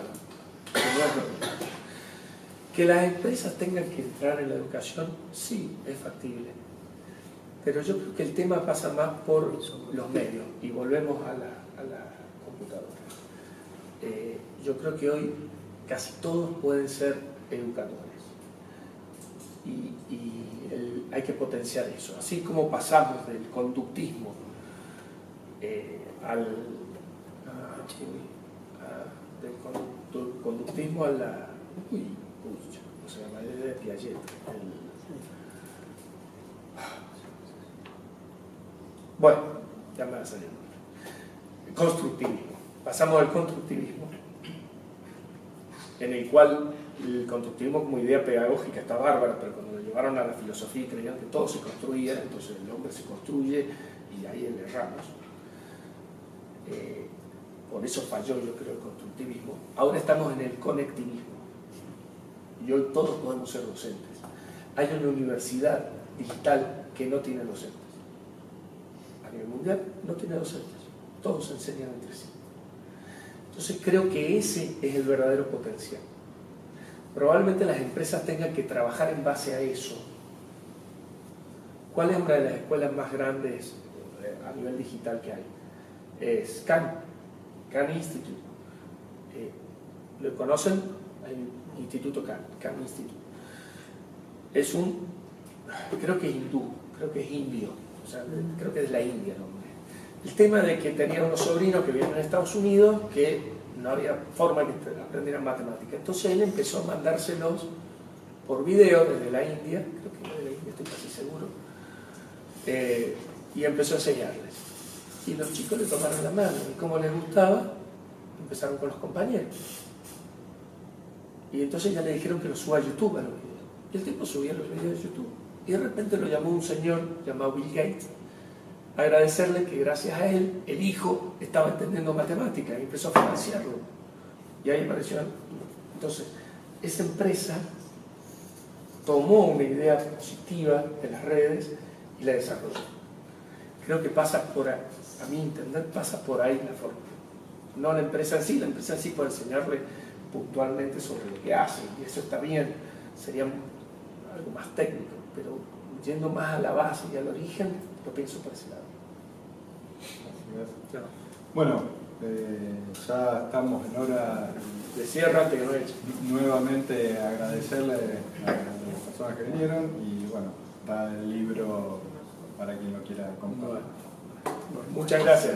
Que las empresas tengan que entrar en la educación, sí, es factible. Pero yo creo que el tema pasa más por los medios, y volvemos a la computadora. Yo creo que hoy casi todos pueden ser educadores. Y hay que potenciar eso. Así como pasamos del conductismo del conductismo a la... no sé, la idea de Piaget. Bueno, ya me va a salir. Constructivismo. Pasamos al constructivismo, en el cual el constructivismo como idea pedagógica está bárbara, pero cuando lo llevaron a la filosofía y creían que todo se construía, entonces el hombre se construye y ahí le erramos. Por eso falló, yo creo, el constructivismo. Ahora estamos en el conectivismo y hoy todos podemos ser docentes. Hay una universidad digital que no tiene docentes. A nivel mundial no tiene docentes, todos se enseñan entre sí. Entonces creo que ese es el verdadero potencial. Probablemente las empresas tengan que trabajar en base a eso. ¿Cuál es una de las escuelas más grandes a nivel digital que hay? Es Khan Institute. ¿Lo conocen? Hay un instituto Khan Institute. Es creo que es hindú, creo que es indio, o sea, creo que es de la India el hombre. El tema de que tenía unos sobrinos que vivían en Estados Unidos que no había forma de que aprendieran matemáticas. Entonces él empezó a mandárselos por video desde la India, creo que era de la India, estoy casi seguro, y empezó a enseñarles. Y los chicos le tomaron la mano, y como les gustaba, empezaron con los compañeros. Y entonces ya le dijeron que lo suba a YouTube a los videos. Y el tipo subía los videos de YouTube. Y de repente lo llamó un señor llamado Bill Gates a agradecerle que gracias a él el hijo estaba entendiendo matemáticas y empezó a financiarlo. Y ahí apareció. Entonces, esa empresa tomó una idea positiva de las redes y la desarrolló. Creo que pasa por ahí, a mi entender, pasa por ahí la forma. No la empresa en sí puede enseñarle puntualmente sobre lo que hace, y eso está bien, sería algo más técnico, pero yendo más a la base y al origen, lo pienso por ese lado. Bueno, ya estamos en hora de cierre antes que no he hecho. Nuevamente agradecerle a las personas que vinieron y bueno, está el libro para quien lo quiera comprar. Bueno, muchas gracias.